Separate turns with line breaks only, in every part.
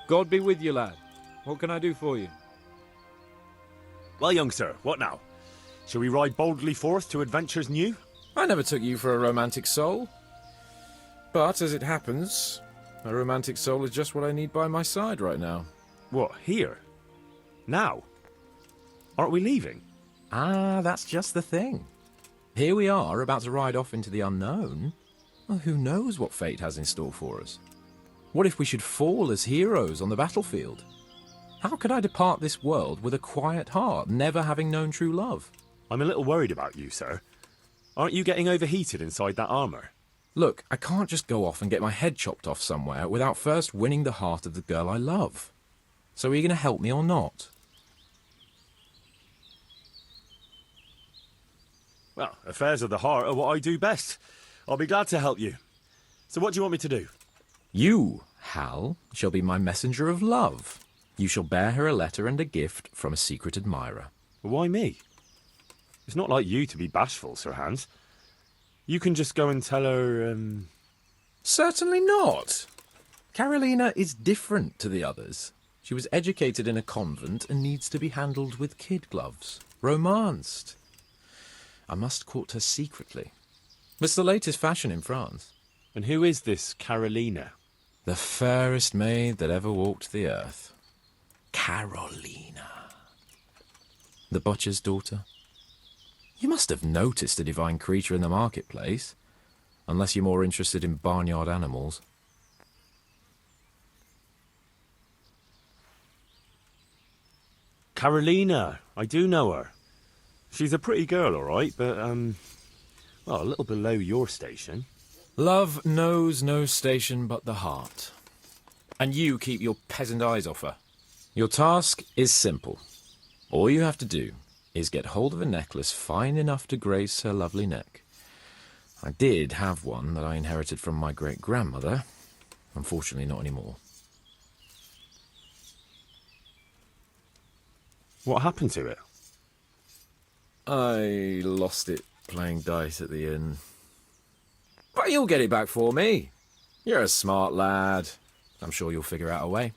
God be with you, lad. What can I do for you?
Well, young sir, what now? Shall we ride boldly forth to adventures new?
I never took you for a romantic soul. But, as it happens, a romantic soul is just what I need by my side right now.
What, here? Now? Aren't we leaving?
Ah, that's just the thing. Here we are, about to ride off into the unknown. Well, who knows what fate has in store for us? What if we should fall as heroes on the battlefield? How could I depart this world with a quiet heart, never having known true love?
I'm a little worried about you, sir. Aren't you getting overheated inside that armour?
Look, I can't just go off and get my head chopped off somewhere without first winning the heart of the girl I love. So are you going to help me or not?
Well, affairs of the heart are what I do best. I'll be glad to help you. So what do you want me to do?
You, Hal, shall be my messenger of love. You shall bear her a letter and a gift from a secret admirer.
Why me? It's not like you to be bashful, Sir Hans. You can just go and tell her,
Certainly not. Carolina is different to the others. She was educated in a convent and needs to be handled with kid gloves. Romanced. I must court her secretly. It's the latest fashion in France.
And who is this Carolina?
The fairest maid that ever walked the earth. Carolina. The butcher's daughter. You must have noticed a divine creature in the marketplace, unless you're more interested in barnyard animals.
Carolina, I do know her. She's a pretty girl, all right, but, well, a little below your station.
Love knows no station but the heart. And you keep your peasant eyes off her. Your task is simple. All you have to do is get hold of a necklace fine enough to grace her lovely neck. I did have one that I inherited from my great-grandmother. Unfortunately, not anymore.
What happened to it?
I lost it playing dice at the inn. But you'll get it back for me. You're a smart lad. I'm sure you'll figure out a way.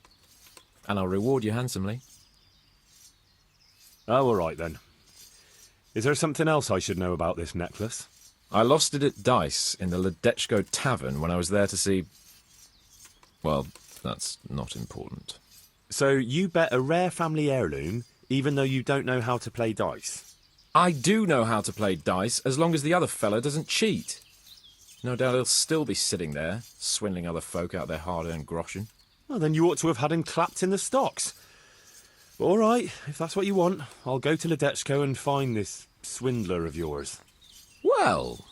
And I'll reward you handsomely.
Oh, all right then. Is there something else I should know about this necklace?
I lost it at dice in the Ledechko Tavern when I was there to see... Well, that's not important.
So you bet a rare family heirloom, even though you don't know how to play dice?
I do know how to play dice, as long as the other fella doesn't cheat. No doubt he'll still be sitting there, swindling other folk out their hard-earned groschen.
Well, then you ought to have had him clapped in the stocks. But all right, if that's what you want, I'll go to Ledechko and find this swindler of yours.
Well,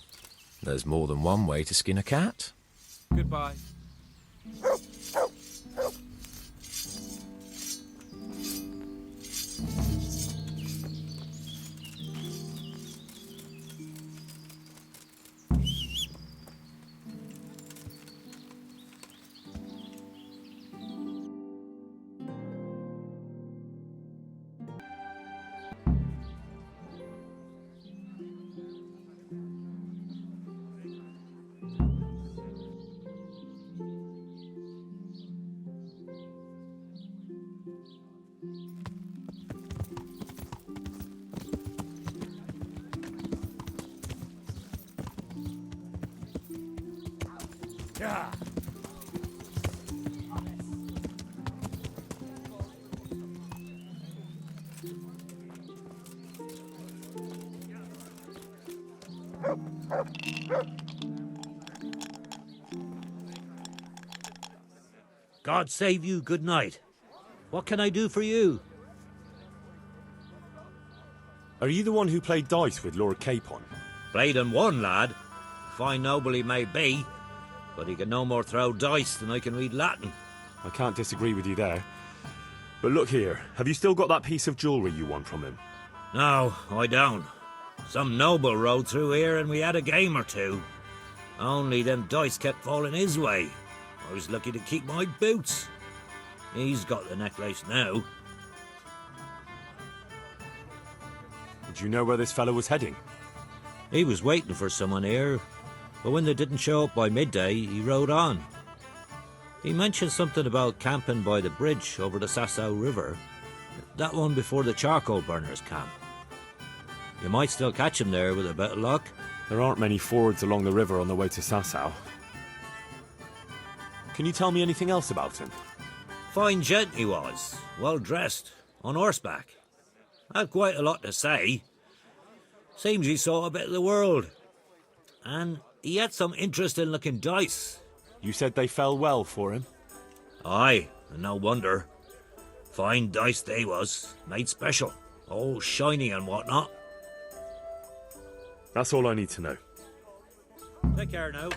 there's more than one way to skin a cat.
Goodbye.
Yeah.
God save you, good night. What can I do for you?
Are you the one who played dice with Lord Capon?
Played and won, lad. Fine noble he may be, but he can no more throw dice than I can read Latin.
I can't disagree with you there. But look here, have you still got that piece of jewellery you won from him?
No, I don't. Some noble rode through here and we had a game or two. Only them dice kept falling his way. I was lucky to keep my boots. He's got the necklace now.
Did you know where this fellow was heading?
He was waiting for someone here, but when they didn't show up by midday, he rode on. He mentioned something about camping by the bridge over the Sasau River. That one before the charcoal burners camp. You might still catch him there with a bit of luck.
There aren't many fords along the river on the way to Sasau. Can you tell me anything else about him?
Fine gent he was, well dressed, on horseback. Had quite a lot to say. Seems he saw a bit of the world. And he had some interesting looking dice.
You said they fell well for him?
Aye, and no wonder. Fine dice they was, made special, all shiny and whatnot.
That's all I need to know.
Take care now.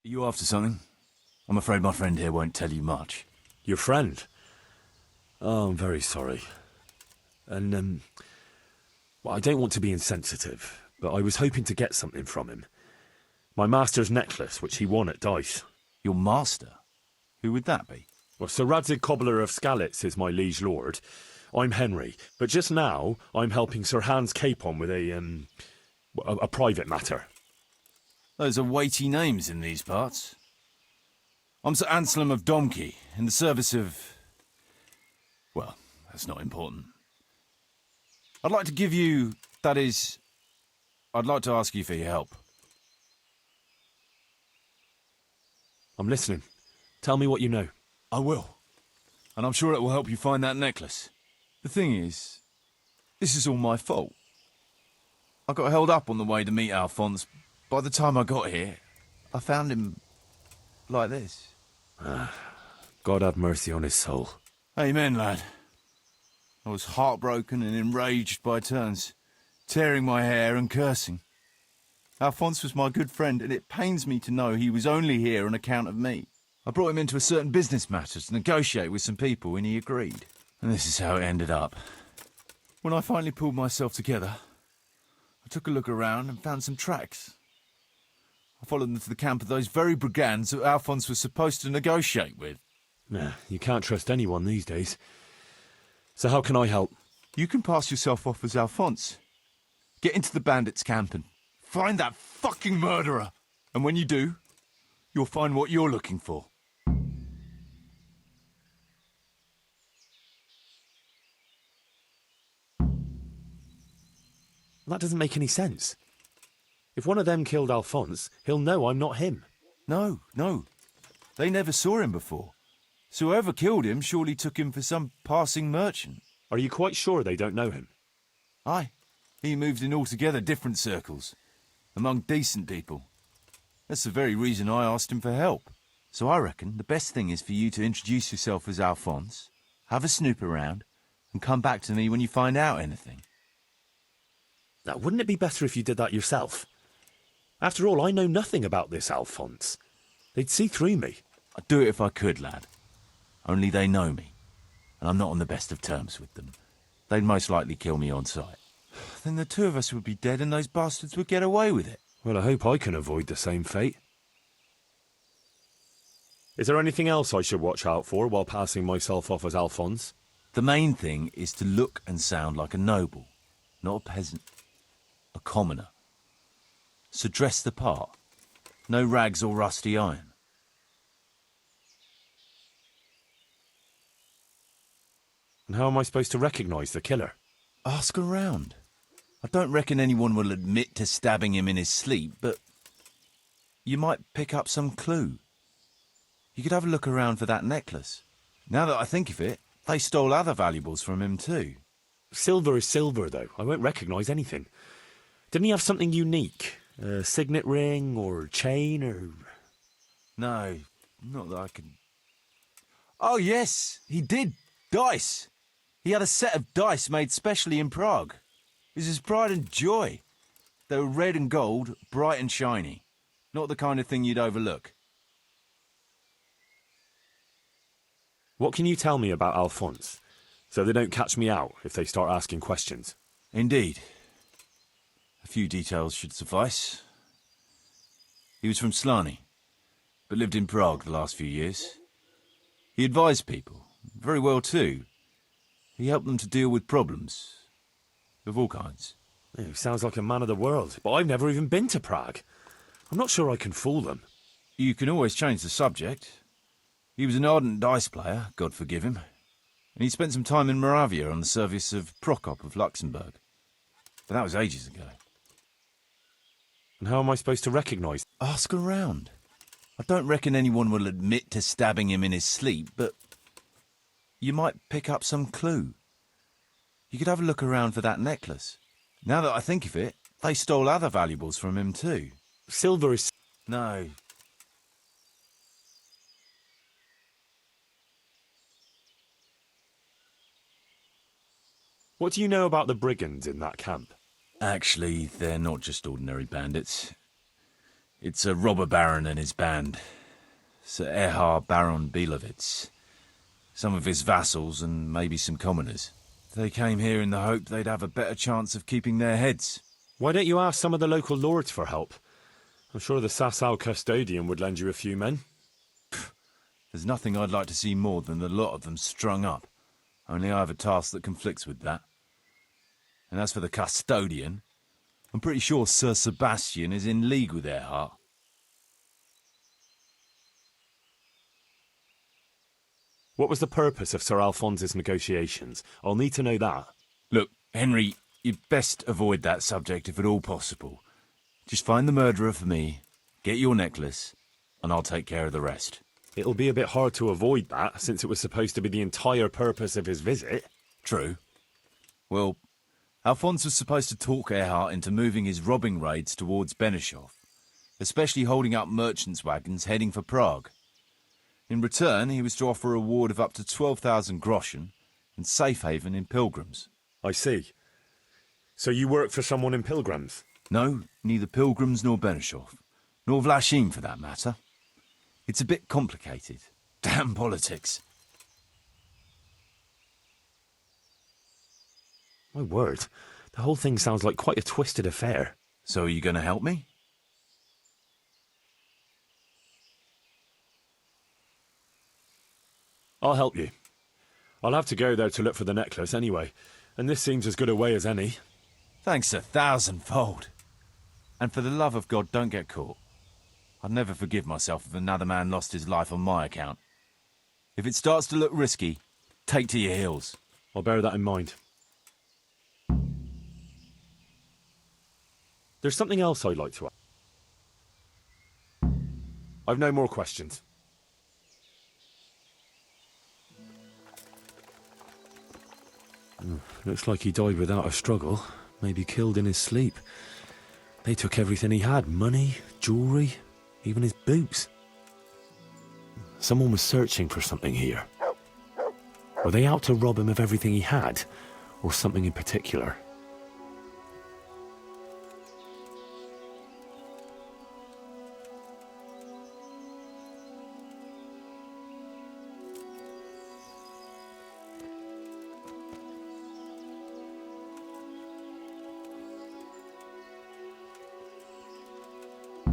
Are you after something? I'm afraid my friend here won't tell you much.
Your friend? Oh, I'm very sorry. And, well, I don't want to be insensitive, but I was hoping to get something from him. My master's necklace, which he won at dice.
Your master? Who would that be?
Well, Sir Radzig Cobbler of Skalitz is my liege lord. I'm Henry, but just now I'm helping Sir Hans Capon with a private matter.
Those are weighty names in these parts. I'm Sir Anselm of Domkey, in the service of... well, that's not important. I'd like to give you... that is... I'd like to ask you for your help.
I'm listening. Tell me what you know.
I will. And I'm sure it will help you find that necklace. The thing is, this is all my fault. I got held up on the way to meet Alphonse. By the time I got here, I found him like this.
God have mercy on his soul.
Amen, lad. I was heartbroken and enraged by turns, tearing my hair and cursing. Alphonse was my good friend, and it pains me to know he was only here on account of me. I brought him into a certain business matter to negotiate with some people, and he agreed. And this is how it ended up. When I finally pulled myself together, I took a look around and found some tracks. I followed them to the camp of those very brigands that Alphonse was supposed to negotiate with.
Nah, you can't trust anyone these days. So how can I help?
You can pass yourself off as Alphonse. Get into the bandits' camp and find that fucking murderer. And when you do, you'll find what you're looking for.
That doesn't make any sense. If one of them killed Alphonse, he'll know I'm not him.
No. They never saw him before. So whoever killed him surely took him for some passing merchant.
Are you quite sure they don't know him?
Aye. He moved in altogether different circles, among decent people. That's the very reason I asked him for help. So I reckon the best thing is for you to introduce yourself as Alphonse, have a snoop around, and come back to me when you find out anything.
Now, wouldn't it be better if you did that yourself? After all, I know nothing about this Alphonse. They'd see through me.
I'd do it if I could, lad. Only they know me, and I'm not on the best of terms with them. They'd most likely kill me on sight. Then the two of us would be dead and those bastards would get away with it.
Well, I hope I can avoid the same fate. Is there anything else I should watch out for while passing myself off as Alphonse?
The main thing is to look and sound like a noble, not a peasant. A commoner. So dress the part. No rags or rusty iron.
And how am I supposed to recognise the killer?
Ask around. I don't reckon anyone will admit to stabbing him in his sleep, but you might pick up some clue. You could have a look around for that necklace. Now that I think of it, they stole other valuables from him too.
Silver is silver, though. I won't recognise anything. Didn't he have something unique? A signet ring or chain or...
No, not that I can... Oh, yes, he did. Dice. He had a set of dice made specially in Prague. It was his pride and joy. They were red and gold, bright and shiny. Not the kind of thing you'd overlook.
What can you tell me about Alphonse, so they don't catch me out if they start asking questions?
Indeed. A few details should suffice. He was from Slani, but lived in Prague the last few years. He advised people, very well too. He helped them to deal with problems, of all kinds.
He sounds like a man of the world, but I've never even been to Prague. I'm not sure I can fool them.
You can always change the subject. He was an ardent dice player, God forgive him, and he spent some time in Moravia on the service of Prokop of Luxembourg. But that was ages ago.
And how am I supposed to recognise?
Ask around. I don't reckon anyone will admit to stabbing him in his sleep, but you might pick up some clue. You could have a look around for that necklace. Now that I think of it, they stole other valuables from him too.
Silver is...
No.
What do you know about the brigands in that camp?
Actually, they're not just ordinary bandits. It's a robber baron and his band. Sir Erhard Baron Bielowitz. Some of his vassals and maybe some commoners. They came here in the hope they'd have a better chance of keeping their heads.
Why don't you ask some of the local lords for help? I'm sure the Sasau custodian would lend you a few men.
There's nothing I'd like to see more than the lot of them strung up. Only I have a task that conflicts with that. And as for the custodian, I'm pretty sure Sir Sebastian is in league with Erhard.
What was the purpose of Sir Alphonse's negotiations? I'll need to know that.
Look, Henry, you'd best avoid that subject if at all possible. Just find the murderer for me, get your necklace, and I'll take care of the rest.
It'll be a bit hard to avoid that, since it was supposed to be the entire purpose of his visit.
True. Well, Alphonse was supposed to talk Erhard into moving his robbing raids towards Benishov, especially holding up merchants' wagons heading for Prague. In return, he was to offer a reward of up to 12,000 groschen and safe haven in Pilgrims.
I see. So you work for someone in Pilgrims?
No, neither Pilgrims nor Benishov, nor Vlachim for that matter. It's a bit complicated. Damn politics.
My word, the whole thing sounds like quite a twisted affair.
So are you going to help me?
I'll help you. I'll have to go there to look for the necklace anyway, and this seems as good a way as any.
Thanks 1,000-fold. And for the love of God, don't get caught. I'd never forgive myself if another man lost his life on my account. If it starts to look risky, take to your heels.
I'll bear that in mind. There's something else I'd like to ask. I've no more questions. Looks like he died without a struggle. Maybe killed in his sleep. They took everything he had. Money, jewellery, even his boots. Someone was searching for something here. Were they out to rob him of everything he had? Or something in particular?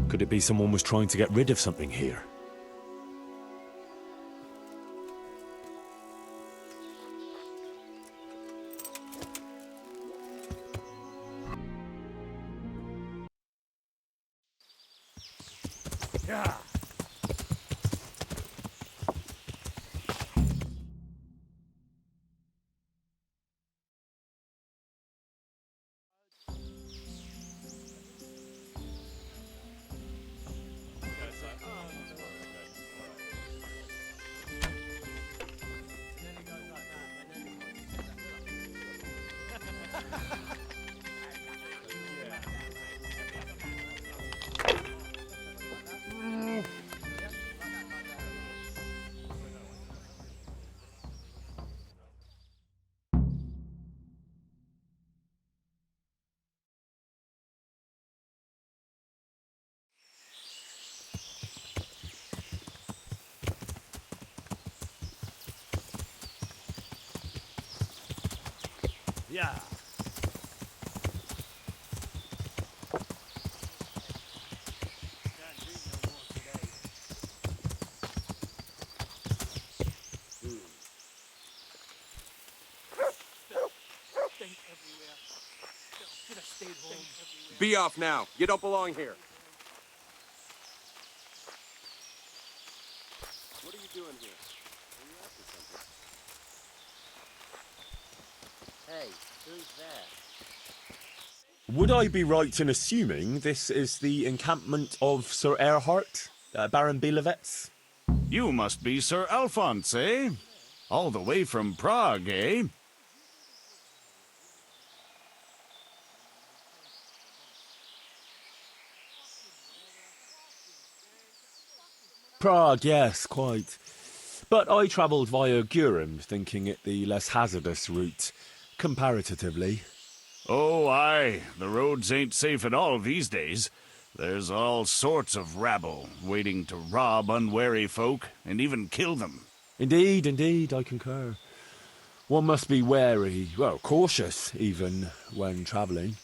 Could it be someone was trying to get rid of something here?
Yeah.
Be off now. You don't belong here. What are you doing here? Are you after something?
Hey, who's there?
Would I be right in assuming this is the encampment of Sir Erhard, Baron Bielewitz?
You must be Sir Alphonse, eh? All the way from Prague, eh?
Prague, yes, quite. But I travelled via Gurim, thinking it the less hazardous route, comparatively.
Oh, aye. The roads ain't safe at all these days. There's all sorts of rabble waiting to rob unwary folk and even kill them.
Indeed, I concur. One must be wary, well, cautious even, when travelling.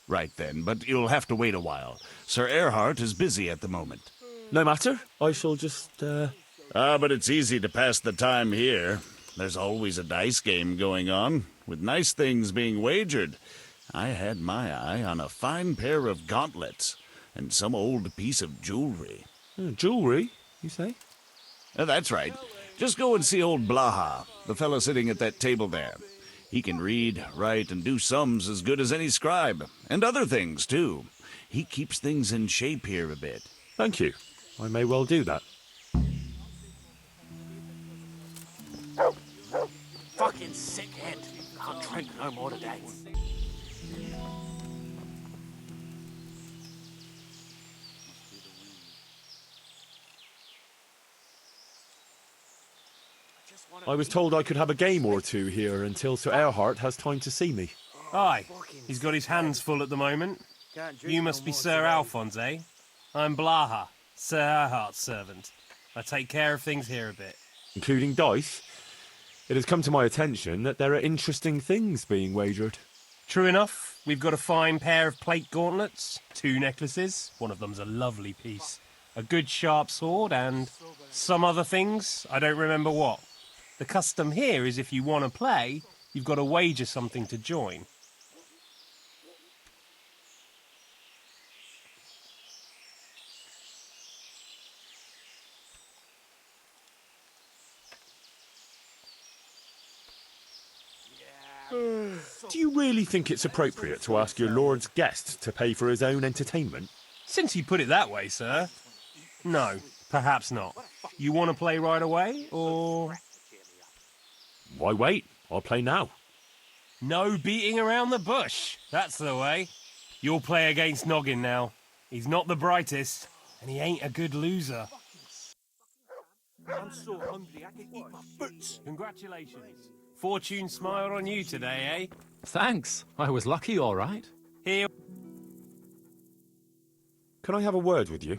Right then, but you'll have to wait a while. Sir Erhard is busy at the moment.
No matter, I shall just,
But it's easy to pass the time here. There's always a dice game going on, with nice things being wagered. I had my eye on a fine pair of gauntlets, and some old piece of jewelry.
Jewellery, you say?
That's right. Just go and see old Blaha, the fellow sitting at that table there. He can read, write, and do sums as good as any scribe, and other things, too. He keeps things in shape here a bit.
Thank you. I may well do that.
Fucking sick head. Can't drink no more today.
I was told I could have a game or two here until Sir Erhard has time to see me.
Aye, he's got his hands full at the moment. You must be Sir Alphonse, eh? I'm Blaha, Sir Erhard's servant. I take care of things here a bit.
Including dice. It has come to my attention that there are interesting things being wagered.
True enough, we've got a fine pair of plate gauntlets, 2 necklaces, one of them's a lovely piece, a good sharp sword, and some other things, I don't remember what. The custom here is if you want to play, you've got to wager something to join.
Do you really think it's appropriate to ask your lord's guest to pay for his own entertainment?
Since you put it that way, sir. No, perhaps not. You want to play right away, or...
Why wait? I'll play now.
No beating around the bush. That's the way. You'll play against Noggin now. He's not the brightest, and he ain't a good loser.
I'm so hungry I can eat my boots.
Congratulations. Fortune smiled on you today, eh?
Thanks. I was lucky, all right.
Here.
Can I have a word with you?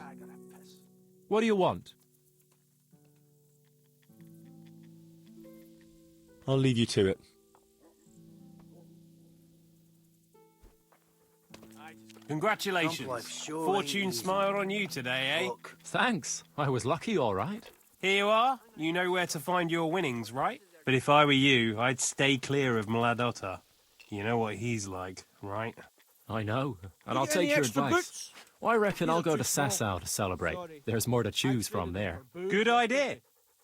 What do you want?
I'll leave you to it.
Congratulations. Fortune smiled on you today, eh?
Thanks. I was lucky, all right.
Here you are. You know where to find your winnings, right? But if I were you, I'd stay clear of Mladotta. You know what he's like, right?
I know. And I'll take your advice. I reckon I'll go to Sasau to celebrate. There's more to choose from there.
Good idea.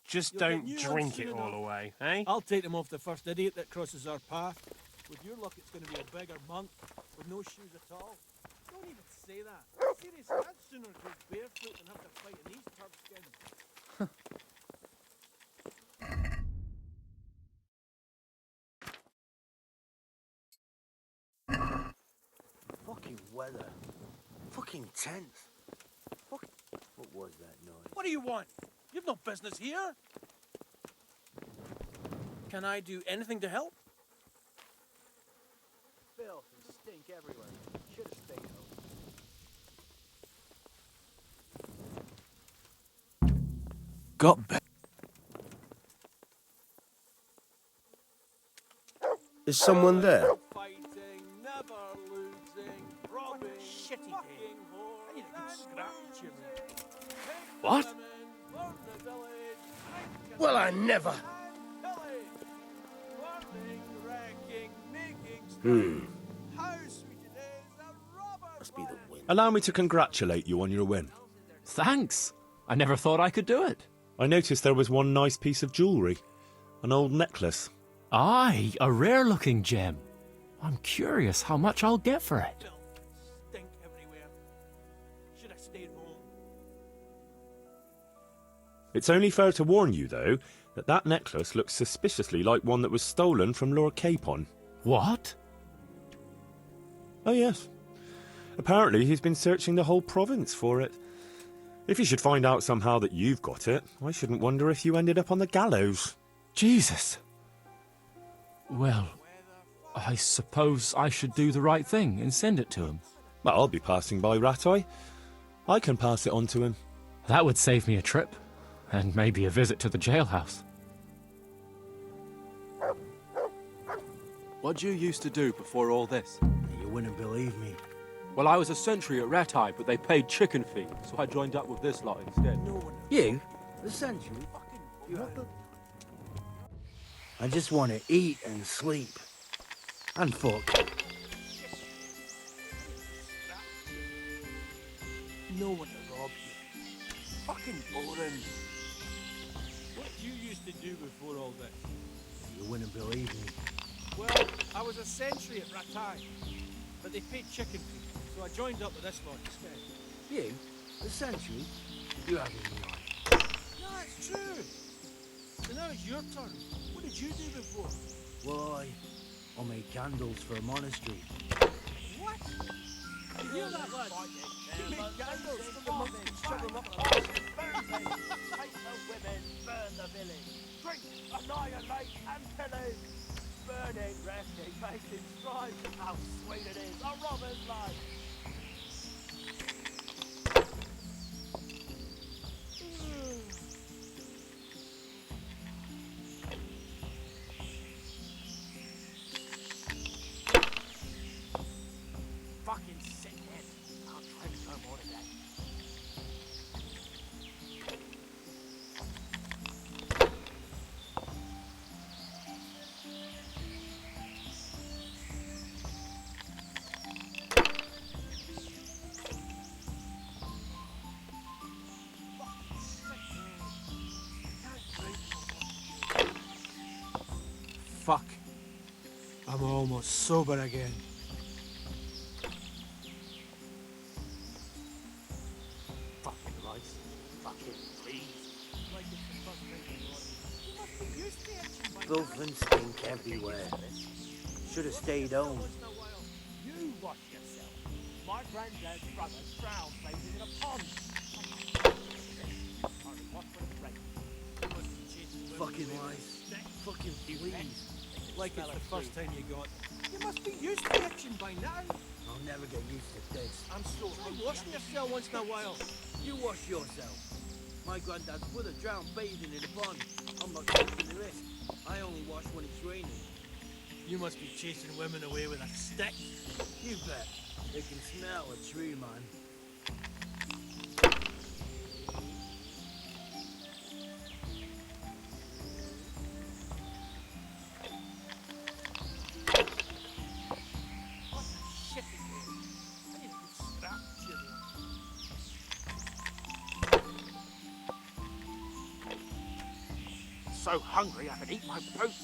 Just don't drink it all away, eh?
I'll take them off the first idiot that crosses our path. With your luck, it's going to be a beggar monk with no shoes at all. Don't even say that. Seriously, I'd sooner go barefoot than have to fight in these turf skins.
Fucking weather. Fucking tense. What was that noise?
What do you want? You've no business here. Can I do anything to help?
Filth and stink everywhere. Should have stayed home.
Got back.
Is someone there?
shitty day. I need a good scrap chimney.
What? Well, I never. Must be the wind.
Allow me to congratulate you on your win.
Thanks. I never thought I could do it.
I noticed there was one nice piece of jewellery. An old necklace.
Aye, a rare-looking gem. I'm curious how much I'll get for it.
Stink everywhere. Should have stayed home.
It's only fair to warn you, though, that that necklace looks suspiciously like one that was stolen from Lord Capon.
What?
Oh, yes. Apparently he's been searching the whole province for it. If he should find out somehow that you've got it, I shouldn't wonder if you ended up on the gallows.
Jesus. Well, I suppose I should do the right thing and send it to him.
Well, I'll be passing by Rattay. I can pass it on to him.
That would save me a trip, and maybe a visit to the jailhouse.
What'd you used to do before all this?
You wouldn't believe me.
Well, I was a sentry at Rattay, but they paid chicken fee, so I joined up with this lot instead.
You? The sentry? I just want to eat and sleep. And fuck.
No one to rob you. Fucking boring. What did you used to do before all this?
You wouldn't believe me.
Well, I was a sentry at Rattay, but they paid chicken fee, so I joined up with this lot instead.
You? The sentry? You have me on.
No, it's true. So now it's your turn. What did you do before?
Well, I made candles for a monastery.
What? You hear that, lad? You make candles for the monks and shove them up the
Take the women, burn the village. Drink, annihilate, and pillage. Burning, resting, making strides. How sweet it is, a robber's life.
fucking sickhead. I'll drink no more today. Fuck. I'm almost sober again. Fucking rice. Fucking please.
Filth and stink everywhere. Should have stayed home.
You wash yourself. My granddad's brother drowned bathing in a pond. Only wash when it's raining.
Fucking lice. Fucking fleas.
Like it's the first time you got. You must be used to itching by now.
I'll never get used to this.
I'm so washing yourself once in a while.
You wash yourself. My granddad's brother drowned bathing in a pond. I'm not taking the risk. I only wash when it's raining.
You must be chasing women away with a stick.
You bet. They can smell a tree, man.
What a shit again. I need a good scrap, Jimmy.
So hungry I can eat my boots.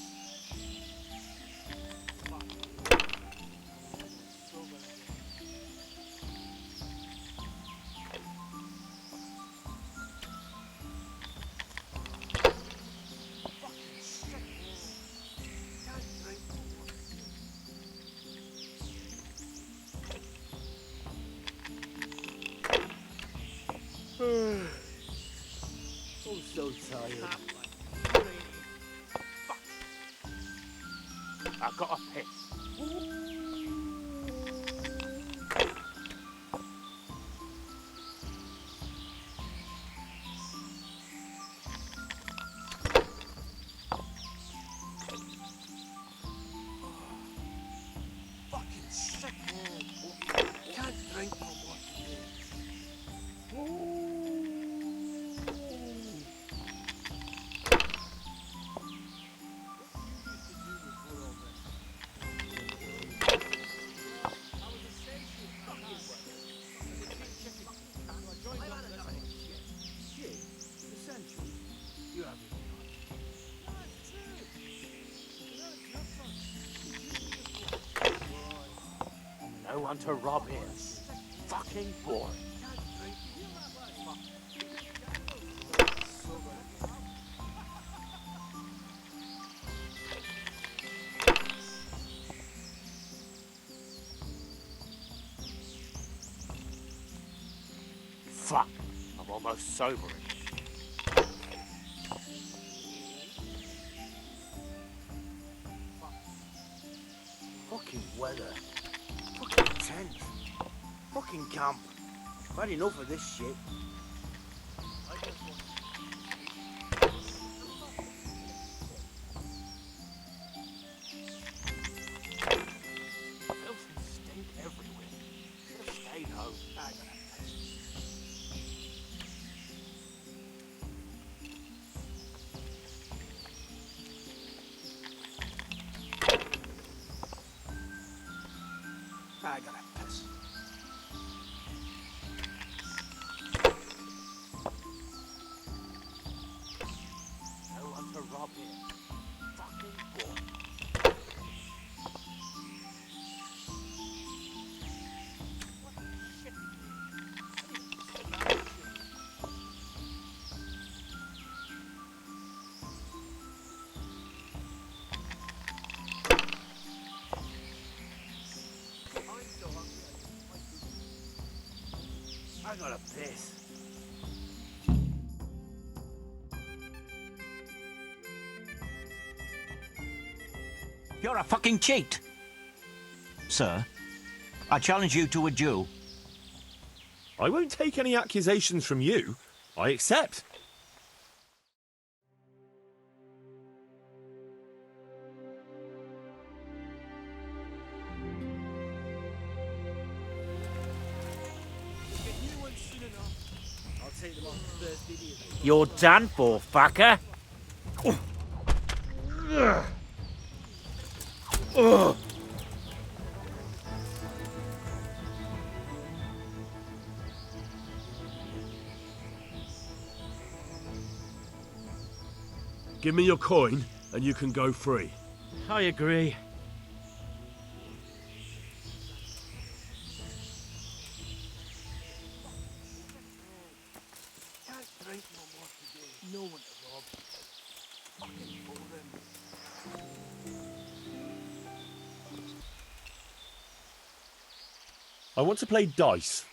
I'm so tired.
I've got a piss.
Fucking sick. Can't drink
one to rob here. Fucking boring. Fuck, I'm almost sobering.
Fucking weather. Fucking tent. Fucking camp. I've had enough of this shit.
Filth and stink everywhere. Should have stayed home.
I gotta piss.
No one to rob here. Fucking boring.
I gotta piss.
You're a fucking cheat. Sir, I challenge you to a duel.
I won't take any accusations from you. I accept.
I'll take them on the first idiot.
You're done for, fucker.
Give me your coin, and you can go free.
I agree.
Can't drink no more today. No one to rob. Fucking boring.
I want to play dice.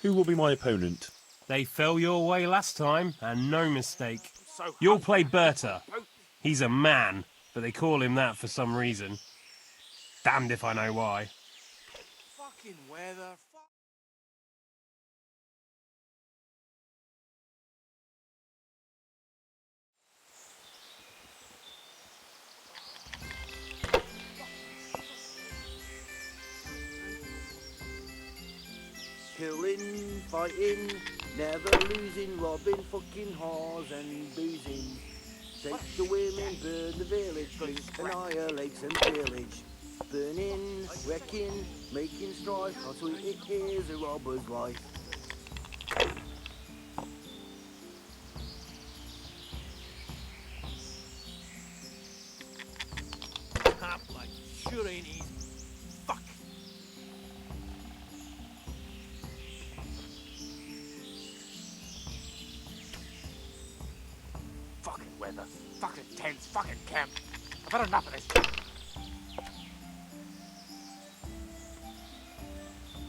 Who will be my opponent?
They fell your way last time, and no mistake. You'll play Berta. He's a man, but they call him that for some reason. Damned if I know why.
Fucking weather. Killing, fighting, never losing, robbing, fucking whores and boozing. Take the women, burn the village, drink, annihilate and pillage. Burning, wrecking, making strife, how sweet it is a robber's life. Tap like sure ain't easy. Fuck.
Fucking weather. Fucking tents. Fucking camp. I've had enough of this shit.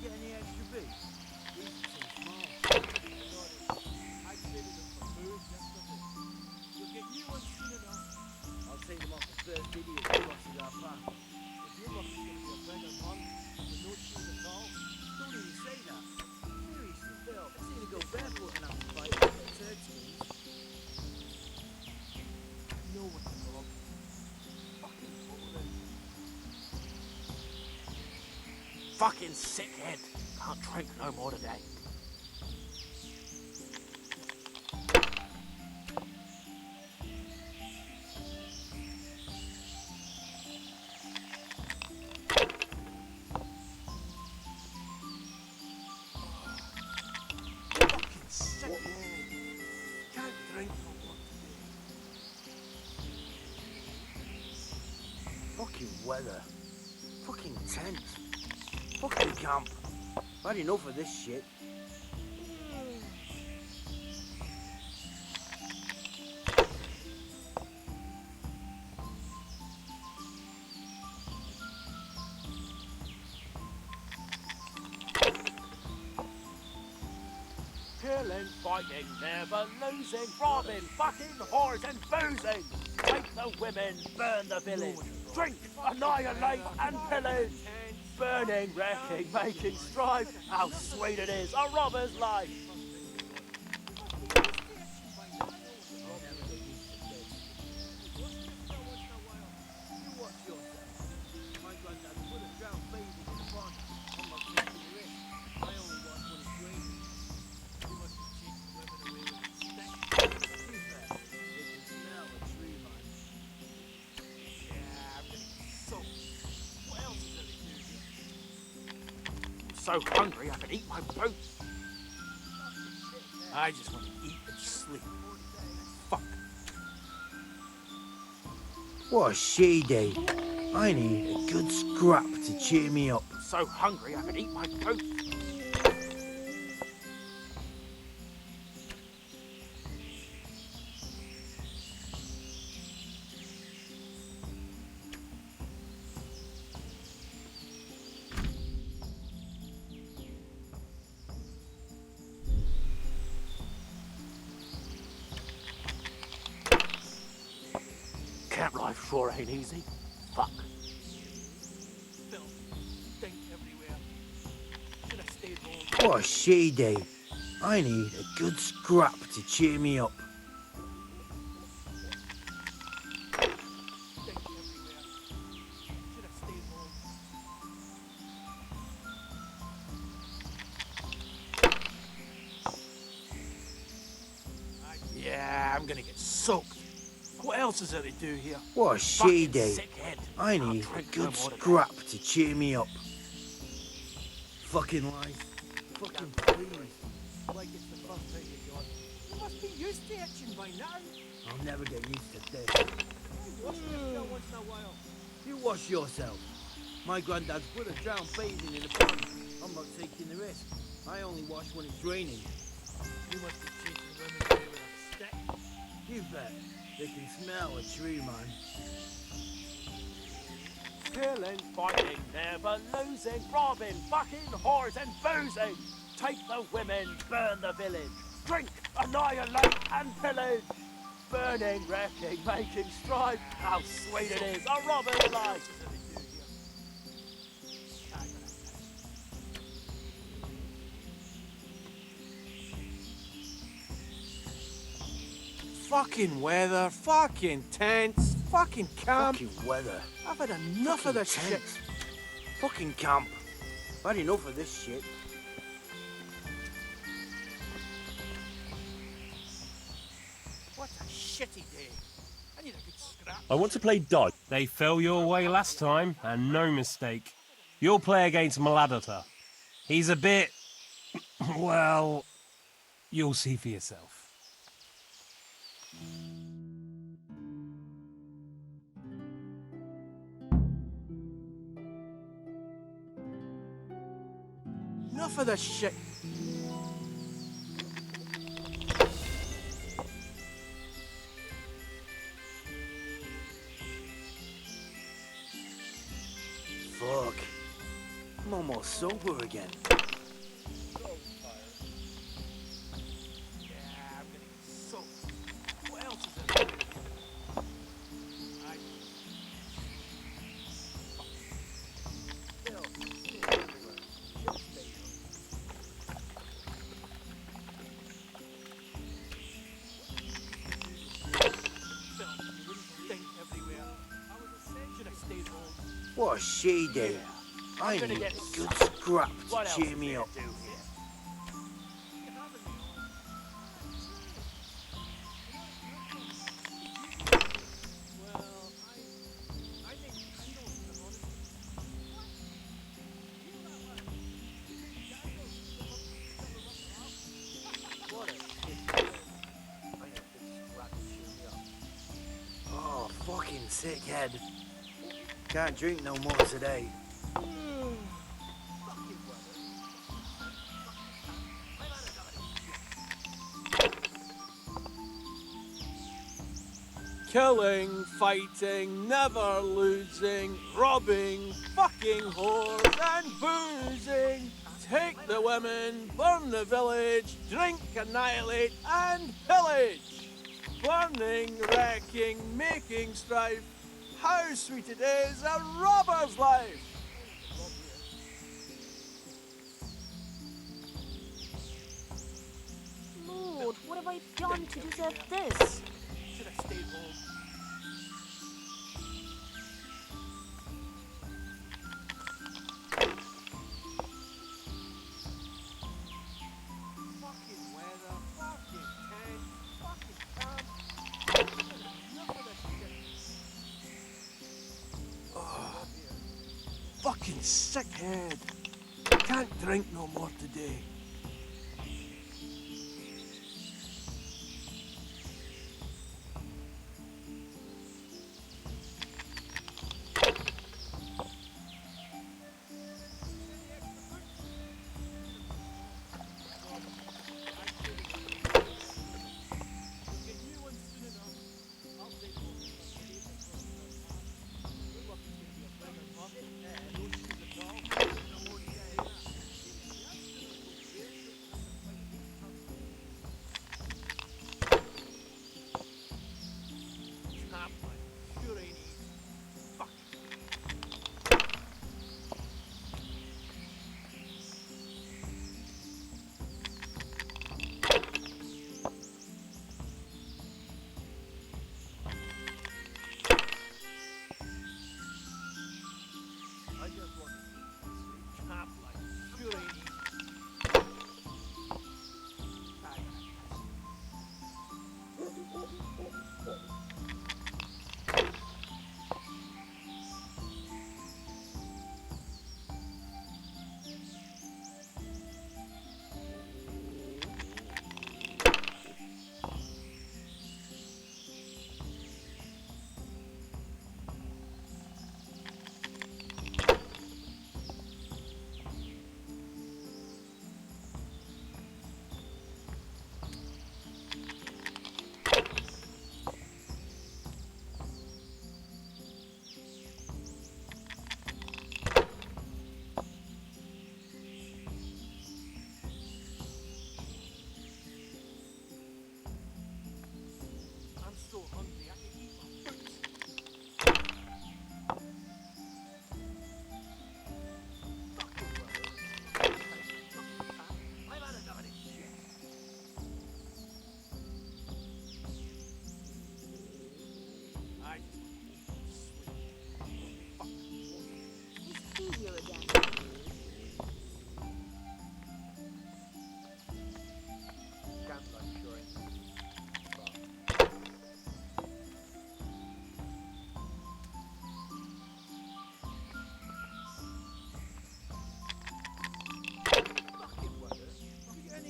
Get any extra beef? These are too small. I traded them for food yesterday. You'll get new ones soon enough. I'll take them off the first idiot who crosses our path. If you're lucky, it's going to be a beggar monk with no shoes at all. Don't even say that. Seriously, Bill, I've seen you go barefoot and have to fight with the turd teams. No one can rob. Fucking boring.
Fucking sick head. Can't drink no more today.
Fucking sick head. Can't drink no more today. Fucking weather. Fucking tent. Fucking camp. I've had enough of this shit.
Killing, fighting, never losing, robbing, fucking, whores and boozing. Take the women, burn the village. Drink, annihilate and pillage. Burning, wrecking, making strife. How sweet it is, a robber's life. So hungry I can eat my boots. I just want to eat and sleep. Fuck.
What a she day. I need a good scrap to cheer me up.
So hungry I can eat my boots. Camp life sure ain't easy. Fuck.
Stink everywhere. Should have stayed home.
What a she day. I need a good scrap to cheer me up.
Stink everywhere. Should have stayed home.
Yeah, I'm gonna get soaked. What else is there to do here?
What a she
Fucking
day.
sick head.
I
I'll
need a
drink
good
no more than
scrap to cheer me up. Fucking life. Fucking please.
Like it's the first time you got. You must be used to itching by now.
I'll never get used to this.
Wash yourself once in a while.
You wash yourself. My granddad's brother drowned bathing in a pond. I'm not taking the risk. I only wash when it's raining.
You must be chasing women away with a stick.
You bet. They can smell a tree, man.
Killing, fighting, never losing, robbing, fucking, whores and boozing. Take the women, burn the village. Drink, annihilate and pillage. Burning, wrecking, making strife. How sweet it is, a robber's life.
Fucking weather, fucking tents, fucking camp.
Fucking weather.
I've had enough of this shit.
Fucking camp. I've had enough of this shit.
What a shitty day. I need a good scrap.
I want to play dice.
They fell your way last time, and no mistake. You'll play against Maladata. He's a bit... well... you'll see for yourself.
Enough of this shit.
Fuck. I'm almost sober again. What a she day. I need a good scrap to cheer me up. Oh, fucking sick head. Can't drink no more today.
Killing, fighting, never losing, robbing, fucking whores and boozing. Take the women, burn the village, drink, annihilate and pillage. Burning, wrecking, making strife. How sweet it is, a robber's life!
Lord, what have I done to deserve this?
Should have stayed home. Fucking weather, fucking tent, fucking camp. Enough of this shit. Fucking sick head. Can't drink no more today.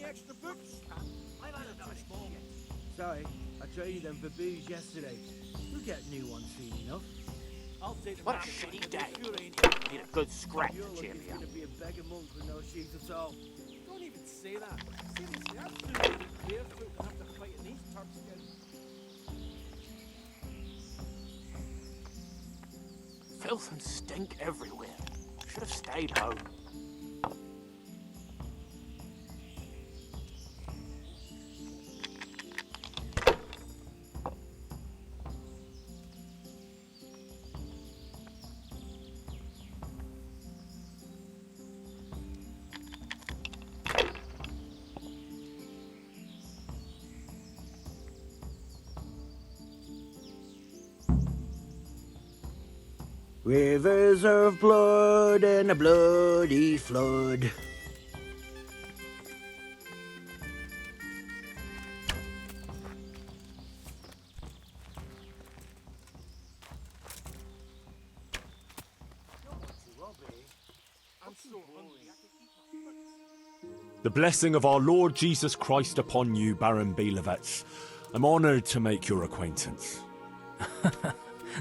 Extra books? I've had enough of small.
Sorry, I traded them for booze yesterday. We'll get new ones soon enough.
I'll take them.
What a shitty day. Need a good scrap
You're
to
lucky
cheer me
it's
up.
gonna be a beggar monk with no shoes at all.
Don't even say that. Seriously, I'm soon gonna be barefoot and have to fight in these turd skins.
Filth and stink everywhere. Should have stayed home.
Rivers of blood and a bloody flood.
I'm so hungry, I can eat my foot.
The blessing of our Lord Jesus Christ upon you, Baron Belevets. I'm honored to make your acquaintance.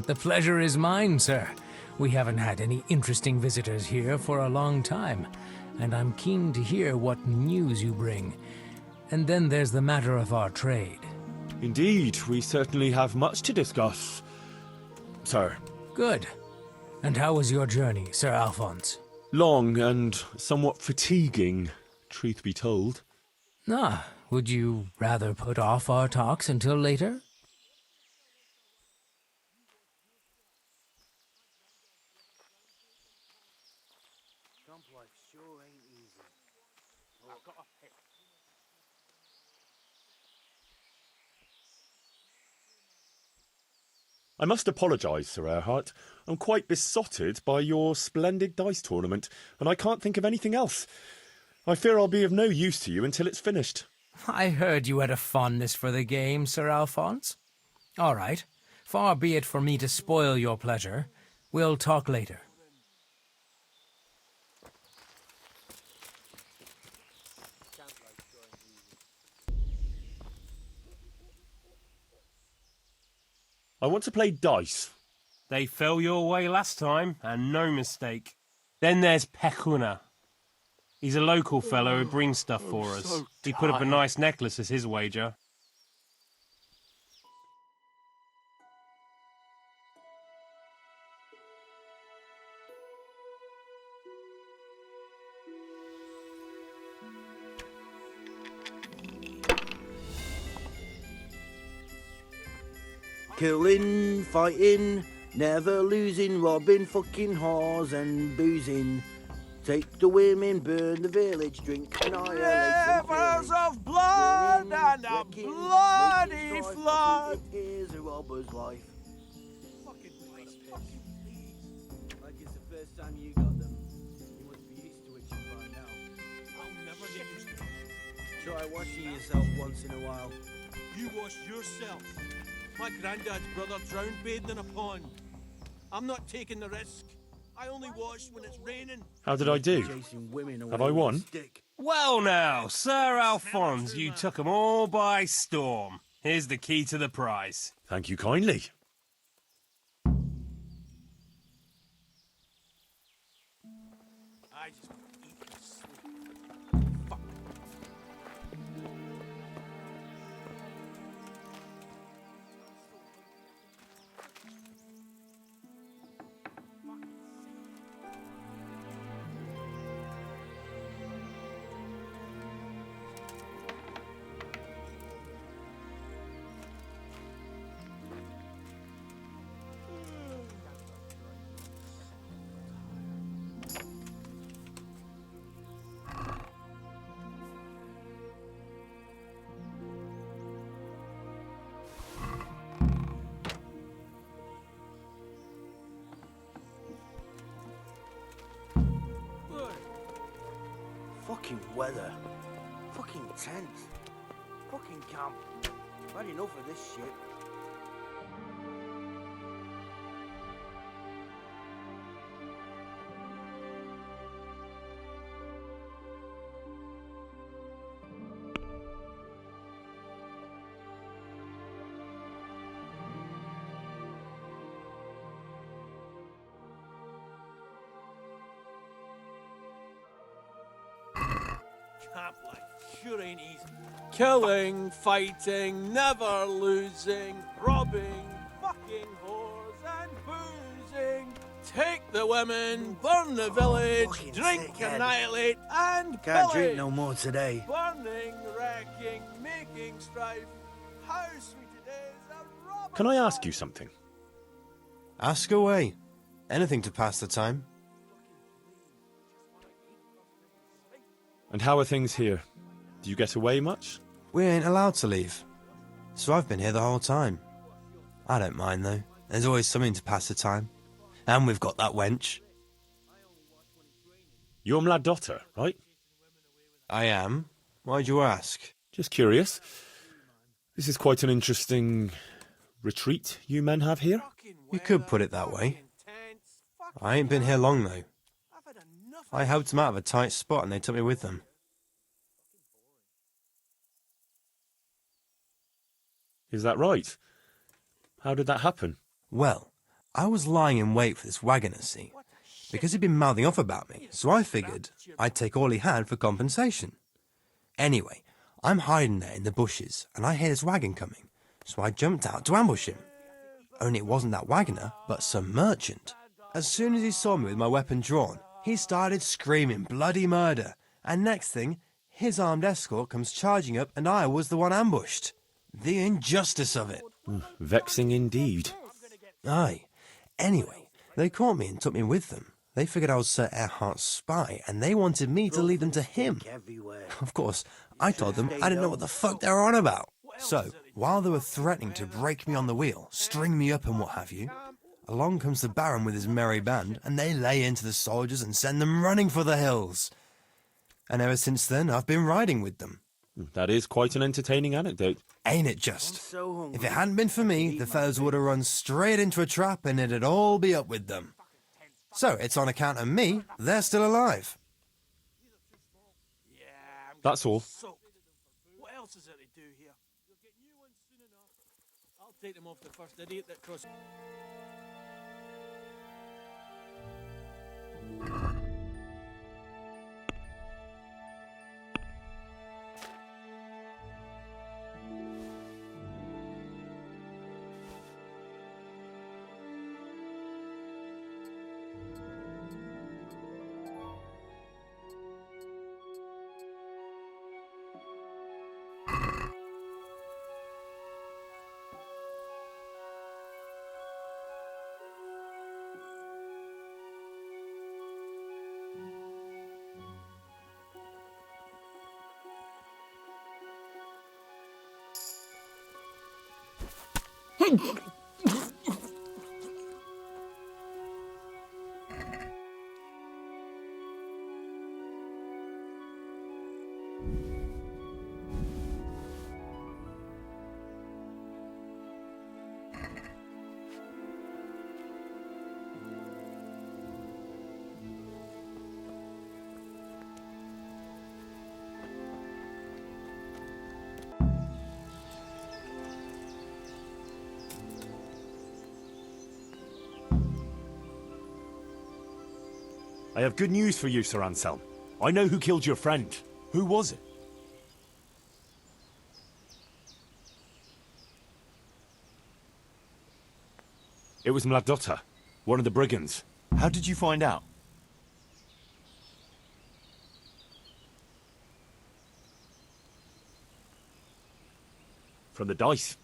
The pleasure is mine, sir. We haven't had any interesting visitors here for a long time, and I'm keen to hear what news you bring. And then there's the matter of our trade.
Indeed, we certainly have much to discuss, sir.
Good. And how was your journey, Sir Alphonse?
Long and somewhat fatiguing, truth be told.
Ah, would you rather put off our talks until later?
Camp life sure ain't easy. I've got a pick.
I must apologise, Sir Erhart. I'm quite besotted by your splendid dice tournament, and I can't think of anything else. I fear I'll be of no use to you until it's finished.
I heard you had a fondness for the game, Sir Alphonse. All right. Far be it for me to spoil your pleasure. We'll talk later.
I want to play dice.
They fell your way last time, and no mistake. Then there's Pecuna. He's a local fellow who brings stuff for us.
so
He put up a
tired.
nice necklace as his wager.
Killing, fighting, never losing, robbing, fucking whores and boozing. Take the women, burn the village, drink, annihilate some
Rivers
village.
of blood
Burning,
and a
wrecking,
bloody
making strife,
flood.
It is a robber's life.
Fucking please.
Like it's the first time you got them. You must be used to it by now.
I'll never get used to it.
Try washing yourself once in a while.
You wash yourself. My granddad's brother drowned bathing in a pond. I'm not taking the risk. I only wash when it's raining.
How did I do?
Chasing women away
Have I
with a
won?
stick.
Well now, Sir Alphonse, you took 'em all by storm. Here's the key to the prize.
Thank you kindly.
I just want to eat and sleep. Fuck.
Fucking weather. Fucking tent. Fucking camp. I've had enough of this shit.
Camp life sure ain't easy. Killing, fighting, never losing, robbing, fucking whores and boozing. Take the women, burn the village,
fucking
drink,
sickhead.
annihilate, and
Can't
pillage.
drink no more today.
Burning, wrecking, making strife. How sweet it is, a robber.
Can I ask you something?
Ask away. Anything to pass the time.
And how are things here? Do you get away much?
We ain't allowed to leave. So I've been here the whole time. I don't mind though. There's always something to pass the time. And we've got that wench.
You're my daughter, right?
I am. Why'd you ask?
Just curious. This is quite an interesting retreat you men have here.
You could put it that way. I ain't been here long though. I helped them out of a tight spot and they took me with them.
Is that right? How did that happen?
Well, I was lying in wait for this wagoner, see, because he'd been mouthing off about me, so I figured I'd take all he had for compensation. Anyway, I'm hiding there in the bushes, and I hear this wagon coming, so I jumped out to ambush him. Only it wasn't that wagoner, but some merchant. As soon as he saw me with my weapon drawn, he started screaming bloody murder, and next thing, his armed escort comes charging up and I was the one ambushed. The injustice of it.
Vexing indeed.
Aye. Anyway, they caught me and took me with them. They figured I was Sir Erhardt's spy, and they wanted me to lead them to him. Of course, I told them I didn't know what the fuck they were on about. So, while they were threatening to break me on the wheel, string me up and what have you, along comes the Baron with his merry band, and they lay into the soldiers and send them running for the hills. And ever since then, I've been riding with them.
That is quite an entertaining anecdote.
Ain't it just? If it hadn't been for me, the fellows would have run straight into a trap and it'd all be up with them. So, it's on account of me, they're still alive.
That's all.
What else is there to do here? You'll get new ones soon enough. I'll take them off the first idiot that crosses.
I have good news for you, Sir Anselm. I know who killed your friend. Who was it? It was Mladotta, one of the brigands.
How did you find out?
From the dice.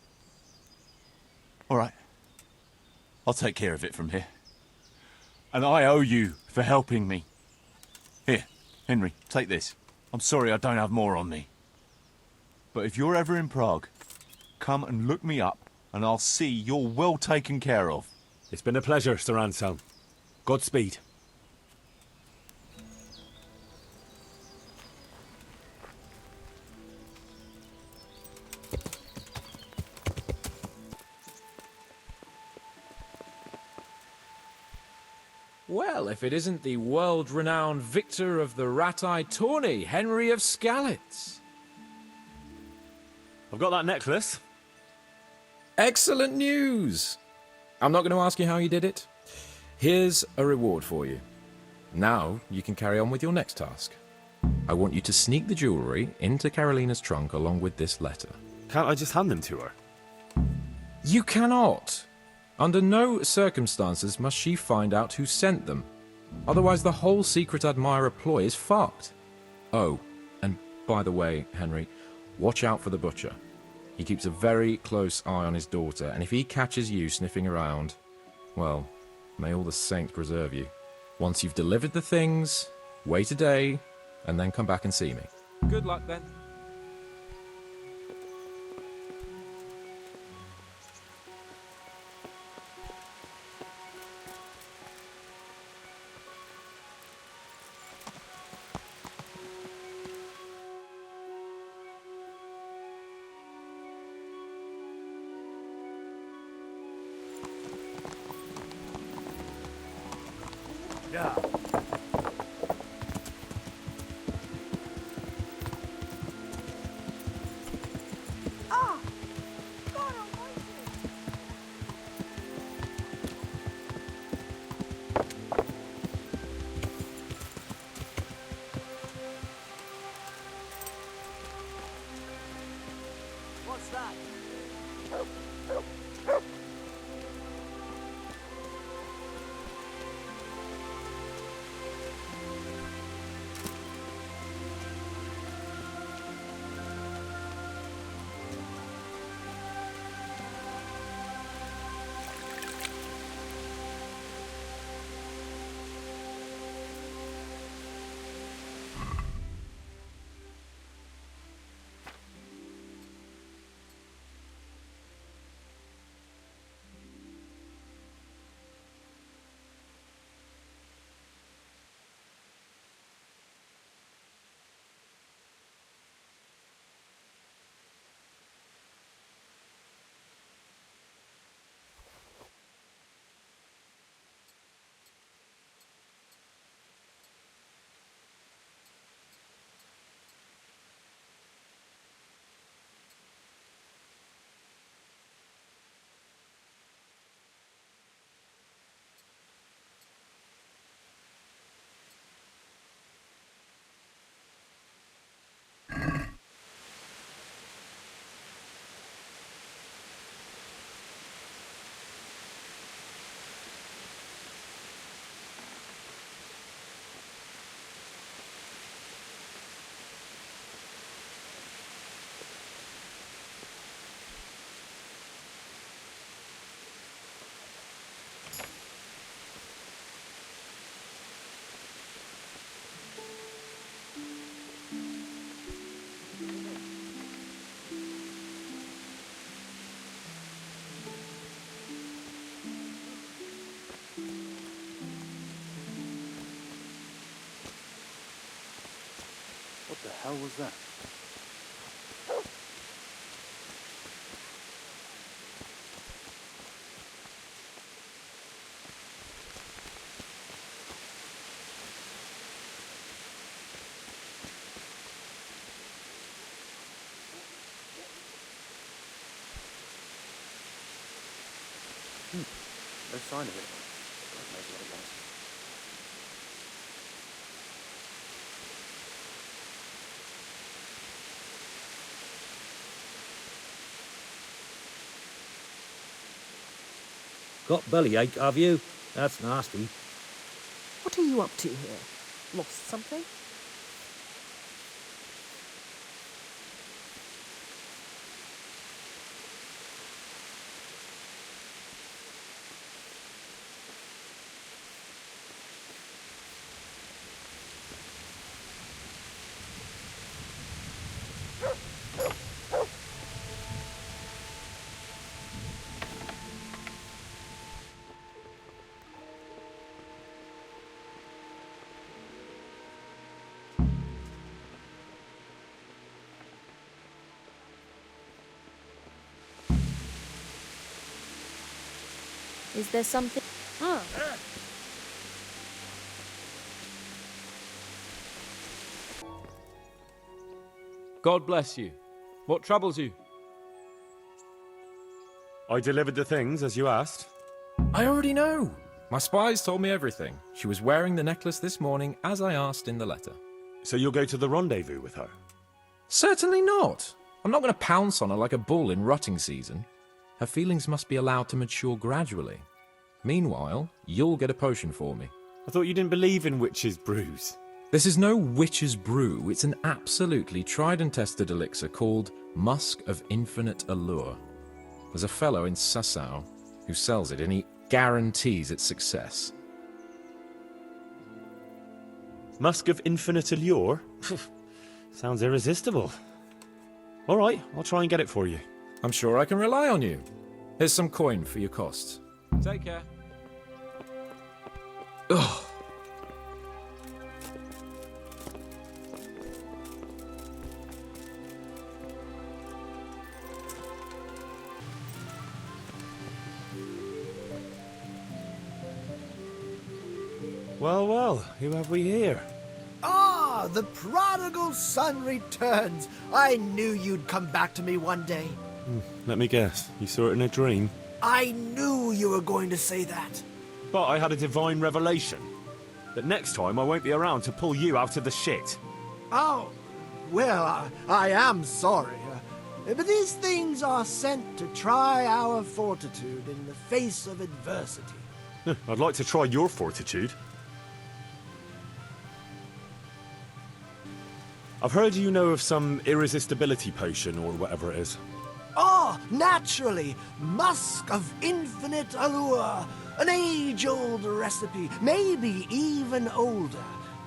All right. I'll take care of it from here. And I owe you for helping me. Here, Henry, take this. I'm sorry I don't have more on me. But if you're ever in Prague, come and look me up, and I'll see you're well taken care of.
It's been a pleasure, Sir Anselm. Godspeed.
Well, if it isn't the world-renowned victor of the rat-eye tourney, Henry of Skalitz.
I've got that necklace.
Excellent news! I'm not going to ask you how you did it. Here's a reward for you. Now you can carry on with your next task. I want you to sneak the jewellery into Carolina's trunk along with this letter.
Can't I just hand them to her?
You cannot! Under no circumstances must she find out who sent them. Otherwise the whole secret admirer ploy is fucked. Oh, and by the way, Henry, watch out for the butcher. He keeps a very close eye on his daughter, and if he catches you sniffing around, well, may all the saints preserve you. Once you've delivered the things, wait a day, and then come back and see me.
Good luck then.
Yeah.
Ah! God almighty!
What's that? What the hell was that? No sign of it. God knows what it was.
Got bellyache, have you? That's nasty.
What are you up to here? Lost something?
Is there something?
God bless you. What troubles you?
I delivered the things as you asked.
I already know. My spies told me everything. She was wearing the necklace this morning, as I asked in the letter.
So you'll go to the rendezvous with her?
Certainly not. I'm not going to pounce on her like a bull in rutting season. Her feelings must be allowed to mature gradually. Meanwhile, you'll get a potion for me.
I thought you didn't believe in witches' brews.
This is no witch's brew. It's an absolutely tried and tested elixir called Musk of Infinite Allure. There's a fellow in Sasau who sells it, and he guarantees its success.
Musk of Infinite Allure? Sounds irresistible. All right, I'll try and get it for you.
I'm sure I can rely on you. Here's some coin for your costs.
Take care.
Ugh.
Well, well, who have we here?
Ah, the prodigal son returns. I knew you'd come back to me one day.
Let me guess, you saw it in a dream?
I knew you were going to say that.
But I had a divine revelation. That next time I won't be around to pull you out of the shit.
Oh, well, I am sorry. But these things are sent to try our fortitude in the face of adversity.
I'd like to try your fortitude. I've heard you know of some irresistibility potion or whatever it is.
Oh, naturally! Musk of infinite allure! An age-old recipe, maybe even older.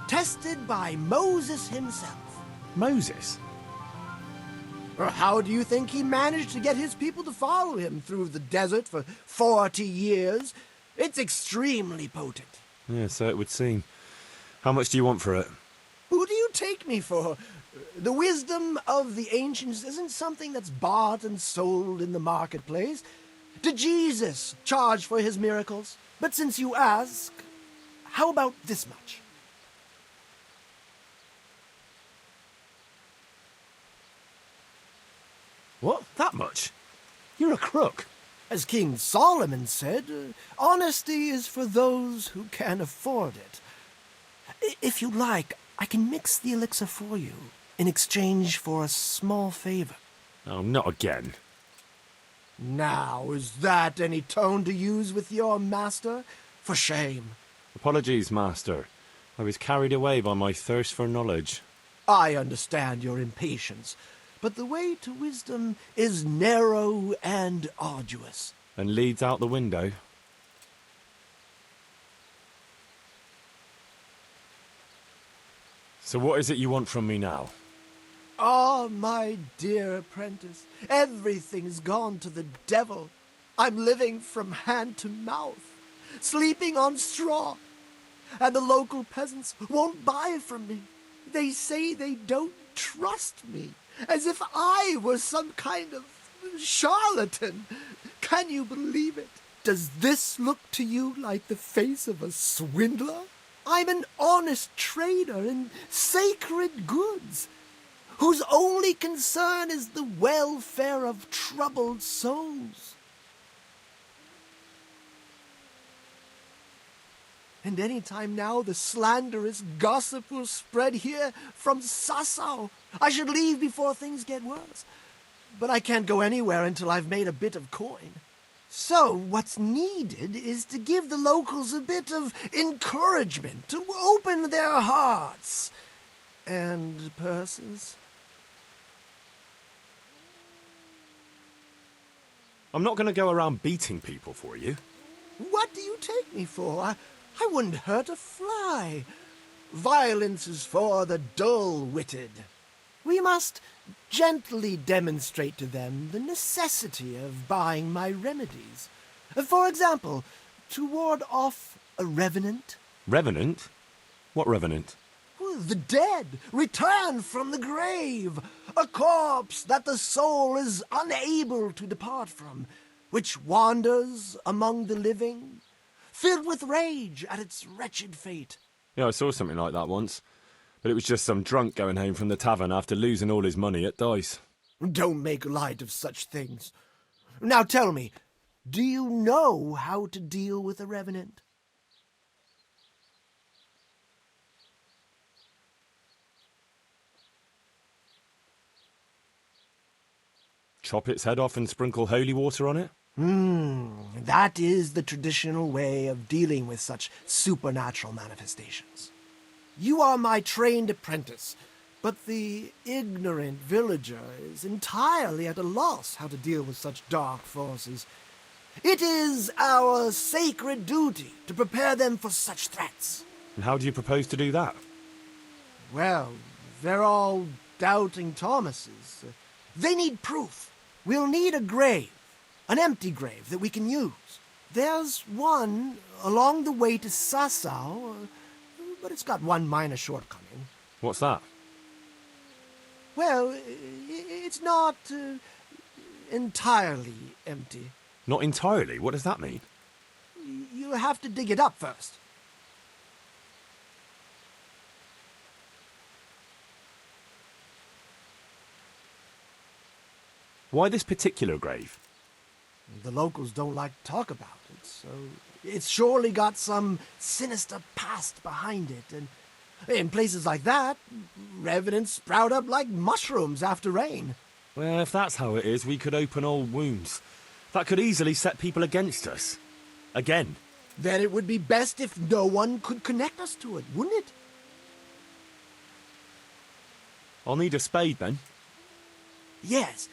Tested by Moses himself.
Moses?
Or how do you think he managed to get his people to follow him through the desert for 40 years? It's extremely potent.
Yeah, so it would seem. How much do you want for it?
Who do you take me for? The wisdom of the ancients isn't something that's bought and sold in the marketplace. Did Jesus charge for his miracles? But since you ask, how about this much?
What? That much? You're a crook.
As King Solomon said, honesty is for those who can afford it. If you like, I can mix the elixir for you in exchange for a small favor.
Oh, not again.
Now, is that any tone to use with your master? For shame.
Apologies, Master. I was carried away by my thirst for knowledge.
I understand your impatience, but the way to wisdom is narrow and arduous.
And leads out the window. So what is it you want from me now?
Ah, my dear apprentice, everything's gone to the devil. I'm living from hand to mouth, sleeping on straw, and the local peasants won't buy from me. They say they don't trust me, as if I were some kind of charlatan. Can you believe it? Does this look to you like the face of a swindler? I'm an honest trader in sacred goods, whose only concern is the welfare of troubled souls. And any time now the slanderous gossip will spread here from Sasau. I should leave before things get worse. But I can't go anywhere until I've made a bit of coin. So what's needed is to give the locals a bit of encouragement, to open their hearts and purses.
I'm not going to go around beating people for you.
What do you take me for? I wouldn't hurt a fly. Violence is for the dull-witted. We must gently demonstrate to them the necessity of buying my remedies. For example, to ward off a revenant.
Revenant? What revenant?
The dead, returned from the grave. A corpse that the soul is unable to depart from, which wanders among the living, filled with rage at its wretched fate.
Yeah, I saw something like that once. But it was just some drunk going home from the tavern after losing all his money at dice.
Don't make light of such things. Now tell me, do you know how to deal with a revenant?
Chop its head off and sprinkle holy water on it?
That is the traditional way of dealing with such supernatural manifestations. You are my trained apprentice, but the ignorant villager is entirely at a loss how to deal with such dark forces. It is our sacred duty to prepare them for such threats.
And how do you propose to do that?
Well, they're all doubting Thomases. They need proof. We'll need a grave, an empty grave that we can use. There's one along the way to Sasau, but it's got one minor shortcoming.
What's that?
Well, it's not entirely empty.
Not entirely? What does that mean?
You have to dig it up first.
Why this particular grave?
The locals don't like to talk about it, so it's surely got some sinister past behind it. And in places like that, revenants sprout up like mushrooms after rain.
Well, if that's how it is, we could open old wounds. That could easily set people against us. Again.
Then it would be best if no one could connect us to it, wouldn't it?
I'll need a spade, then.
Yes.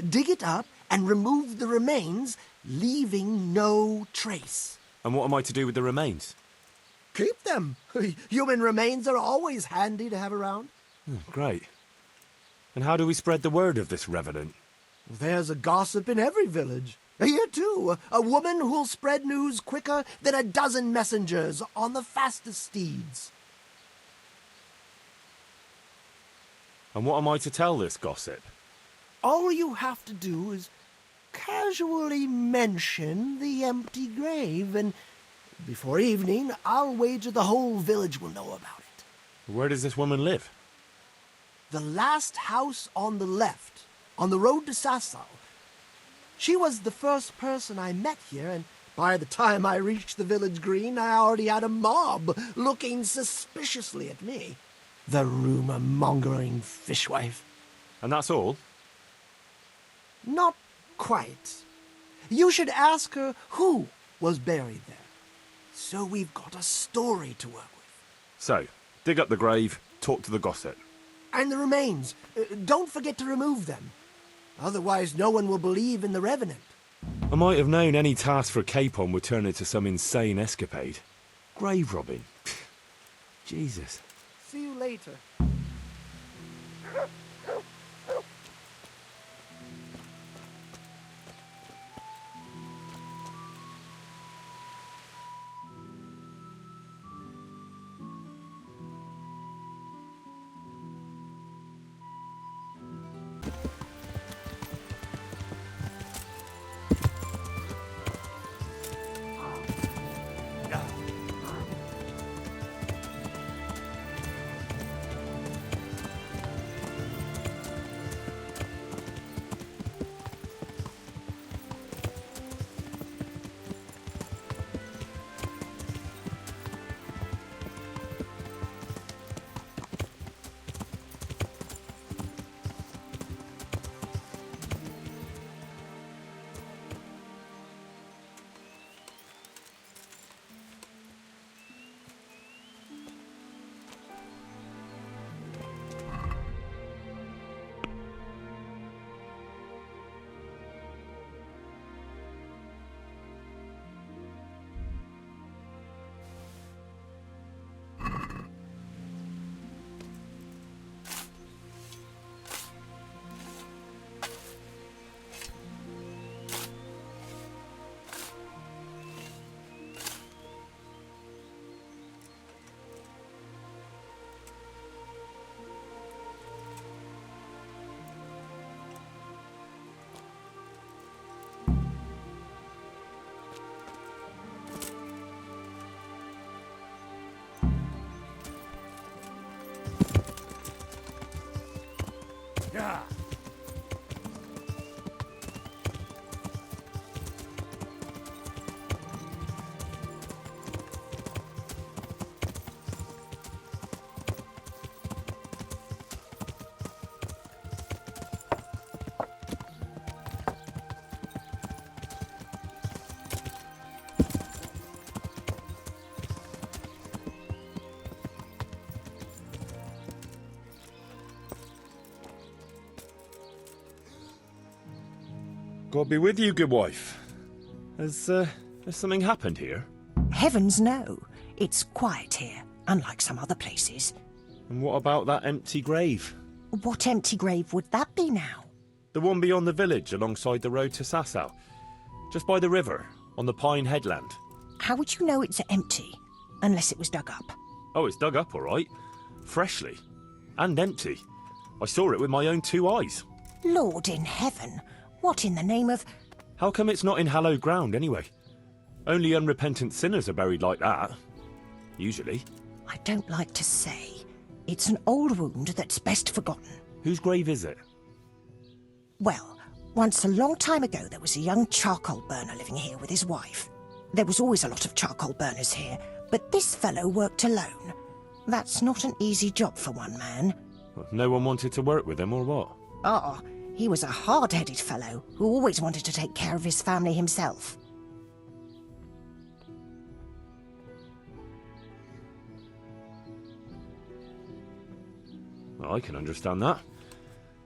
Dig it up and remove the remains, leaving no trace.
And what am I to do with the remains?
Keep them. Human remains are always handy to have around.
Great. And how do we spread the word of this revenant?
There's a gossip in every village. Here, too, a woman who'll spread news quicker than a dozen messengers on the fastest steeds.
And what am I to tell this gossip?
All you have to do is casually mention the empty grave, and before evening, I'll wager the whole village will know about it.
Where does this woman live?
The last house on the left, on the road to Sasau. She was the first person I met here, and by the time I reached the village green, I already had a mob looking suspiciously at me. The rumor-mongering fishwife.
And that's all?
Not quite. You should ask her who was buried there. So we've got a story to work with.
So, dig up the grave, talk to the gossip.
And the remains. Don't forget to remove them. Otherwise, no one will believe in the Revenant.
I might have known any task for Capon would turn into some insane escapade. Grave robbing. Jesus.
See you later.
Yeah.
God be with you, good wife. Has something happened here?
Heavens no. It's quiet here, unlike some other places.
And what about that empty grave?
What empty grave would that be now?
The one beyond the village, alongside the road to Sasau. Just by the river, on the Pine Headland.
How would you know it's empty? Unless it was dug up.
Oh, it's dug up, all right. Freshly. And empty. I saw it with my own 2 eyes.
Lord in heaven. What in the name of...
How come it's not in hallowed ground, anyway? Only unrepentant sinners are buried like that. Usually.
I don't like to say. It's an old wound that's best forgotten.
Whose grave is it?
Well, once a long time ago there was a young charcoal burner living here with his wife. There was always a lot of charcoal burners here, but this fellow worked alone. That's not an easy job for one man.
No one wanted to work with him, or what?
Ah, He was a hard-headed fellow who always wanted to take care of his family himself.
Well, I can understand that.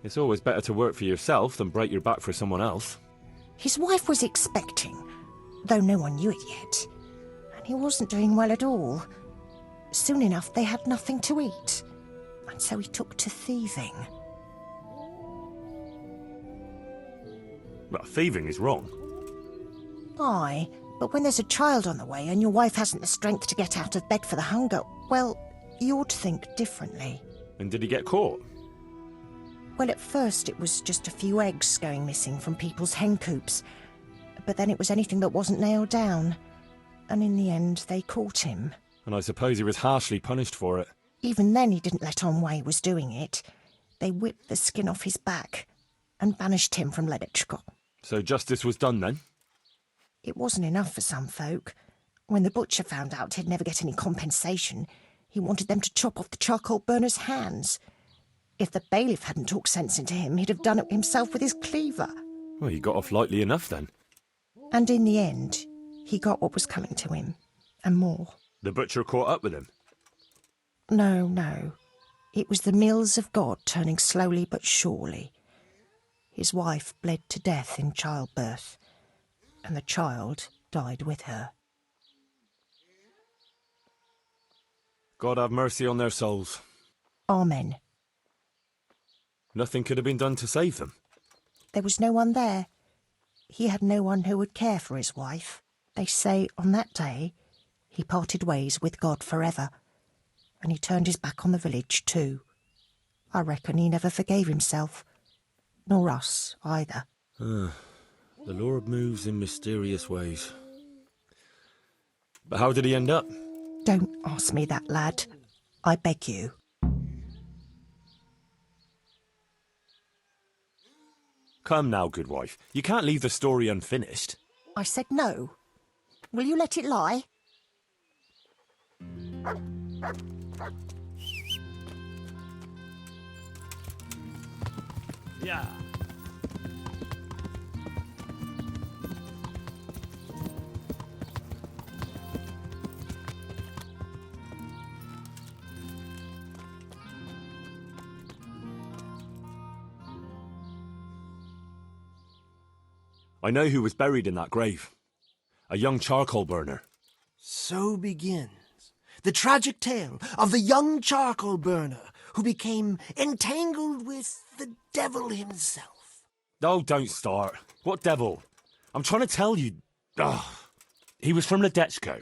It's always better to work for yourself than break your back for someone else.
His wife was expecting, though no one knew it yet, and he wasn't doing well at all. Soon enough, they had nothing to eat, and so he took to thieving.
Well, thieving is wrong.
Aye, but when there's a child on the way and your wife hasn't the strength to get out of bed for the hunger, well, you ought to think differently.
And did he get caught?
Well, at first it was just a few eggs going missing from people's hen coops, but then it was anything that wasn't nailed down. And in the end, they caught him.
And I suppose he was harshly punished for it.
Even then, he didn't let on why he was doing it. They whipped the skin off his back and banished him from Leditchko.
So justice was done then?
It wasn't enough for some folk. When the butcher found out he'd never get any compensation, he wanted them to chop off the charcoal burner's hands. If the bailiff hadn't talked sense into him, he'd have done it himself with his cleaver.
Well, he got off lightly enough then.
And in the end, he got what was coming to him, and more.
The butcher caught up with him?
No. It was the mills of God turning slowly but surely. His wife bled to death in childbirth, and the child died with her.
God have mercy on their souls.
Amen.
Nothing could have been done to save them.
There was no one there. He had no one who would care for his wife. They say on that day he parted ways with God forever, and he turned his back on the village too. I reckon he never forgave himself, nor us either.
The Lord moves in mysterious ways. But how did he end up?
Don't ask me that, lad. I beg you.
Come now, good wife. You can't leave the story unfinished.
I said no. Will you let it lie?
Yeah.
I know who was buried in that grave. A young charcoal burner.
So begins the tragic tale of the young charcoal burner who became entangled with the devil himself.
Oh, don't start. What devil? I'm trying to tell you. Ugh. He was from Ledetchko.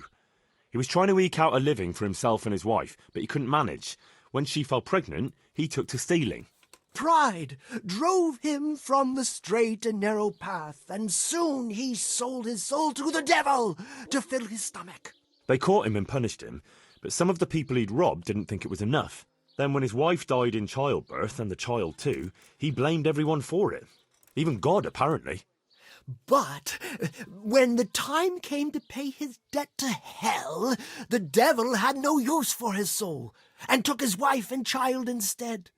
He was trying to eke out a living for himself and his wife, but he couldn't manage. When she fell pregnant, he took to stealing.
Pride drove him from the straight and narrow path, and soon he sold his soul to the devil to fill his stomach.
They caught him and punished him, but some of the people he'd robbed didn't think it was enough. Then when his wife died in childbirth, and the child too, he blamed everyone for it. Even God, apparently.
But when the time came to pay his debt to hell, the devil had no use for his soul, and took his wife and child instead.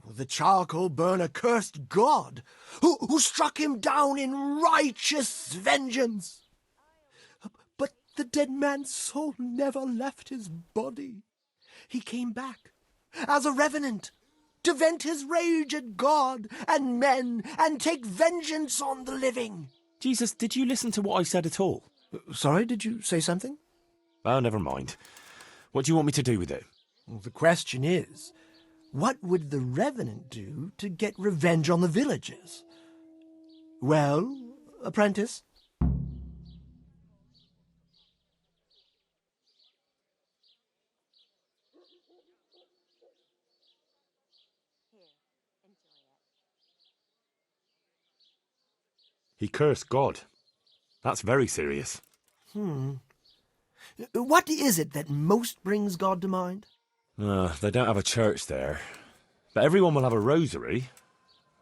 The charcoal burner cursed God, who struck him down in righteous vengeance. But the dead man's soul never left his body. He came back as a revenant to vent his rage at God and men and take vengeance on the living.
Jesus, did you listen to what I said at all?
Sorry, did you say something?
Oh, never mind. What do you want me to do with it?
Well, the question is, what would the revenant do to get revenge on the villagers? Well, apprentice?
He cursed God. That's very serious.
What is it that most brings God to mind?
They don't have a church there. But everyone will have a rosary.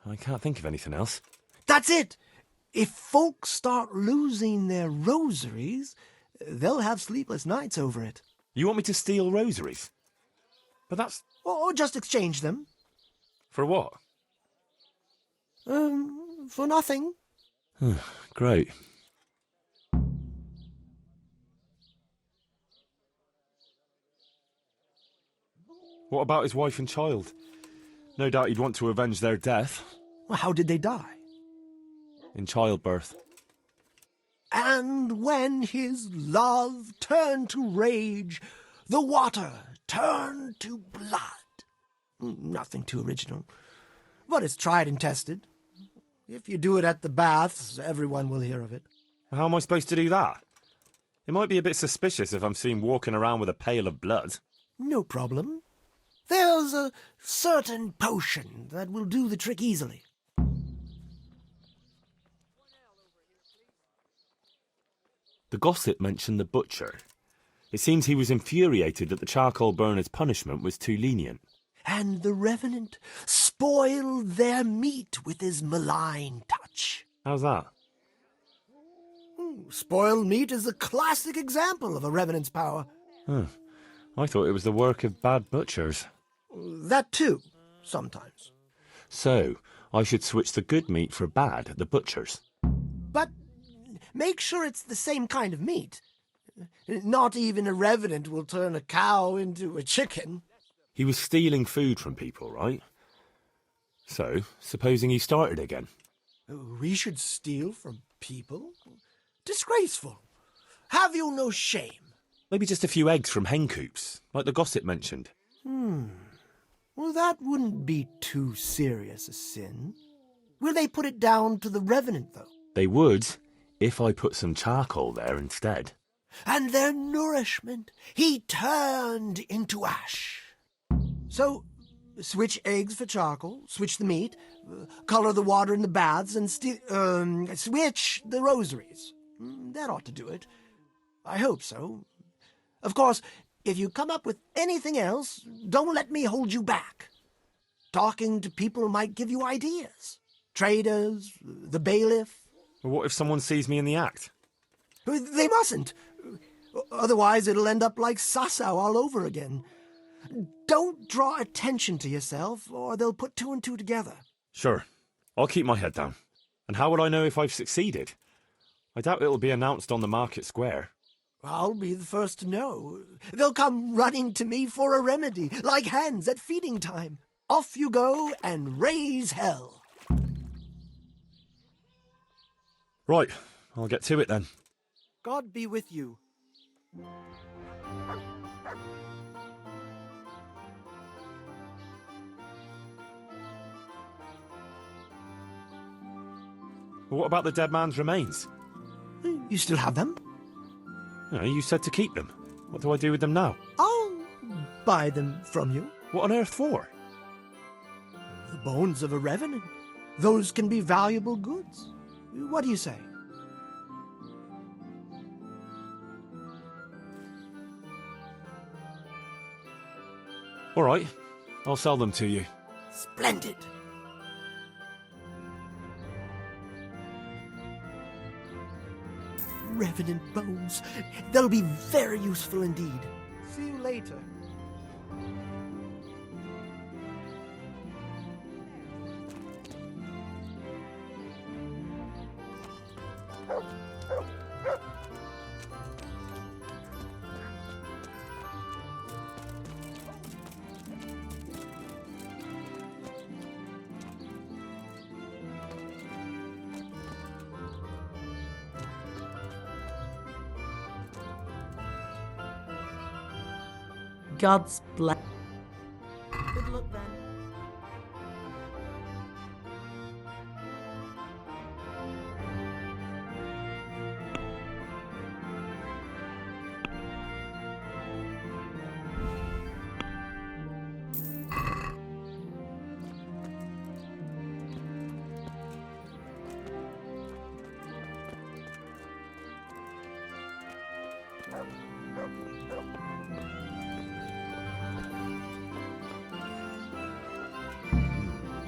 I can't think of anything else.
That's it! If folks start losing their rosaries, they'll have sleepless nights over it.
You want me to steal rosaries? But that's...
Or just exchange them.
For what?
For nothing.
Great. What about his wife and child? No doubt he'd want to avenge their death.
Well, how did they die?
In childbirth.
And when his love turned to rage, the water turned to blood. Nothing too original, but it's tried and tested. If you do it at the baths, everyone will hear of it.
How am I supposed to do that? It might be a bit suspicious if I'm seen walking around with a pail of blood.
No problem. There's a certain potion that will do the trick easily.
The gossip mentioned the butcher. It seems he was infuriated that the charcoal burner's punishment was too lenient.
And the revenant spoiled their meat with his malign touch.
How's that?
Spoiled meat is a classic example of a revenant's power.
I thought it was the work of bad butchers.
That too, sometimes.
So, I should switch the good meat for bad at the butcher's.
But make sure it's the same kind of meat. Not even a revenant will turn a cow into a chicken.
He was stealing food from people, right? So, supposing he started again.
We should steal from people? Disgraceful. Have you no shame?
Maybe just a few eggs from hen coops, like the gossip mentioned.
Well, that wouldn't be too serious a sin. Will they put it down to the revenant, though?
They would, if I put some charcoal there instead.
And their nourishment he turned into ash. So, switch eggs for charcoal, switch the meat, color the water in the baths, and switch the rosaries. That ought to do it. I hope so. Of course, if you come up with anything else, don't let me hold you back. Talking to people might give you ideas. Traders, the bailiff.
What if someone sees me in the act?
They mustn't. Otherwise, it'll end up like Sasau all over again. Don't draw attention to yourself, or they'll put two and two together.
Sure. I'll keep my head down. And how would I know if I've succeeded? I doubt it'll be announced on the market square.
I'll be the first to know. They'll come running to me for a remedy, like hens at feeding time. Off you go and raise hell.
Right, I'll get to it then.
God be with you.
What about the dead man's remains?
You still have them?
No, you said to keep them. What do I do with them now?
I'll buy them from you.
What on earth for?
The bones of a revenant. Those can be valuable goods. What do you say?
All right, I'll sell them to you.
Splendid. Revenant bones. They'll be very useful indeed. See you later.
God's bless.
Good luck then.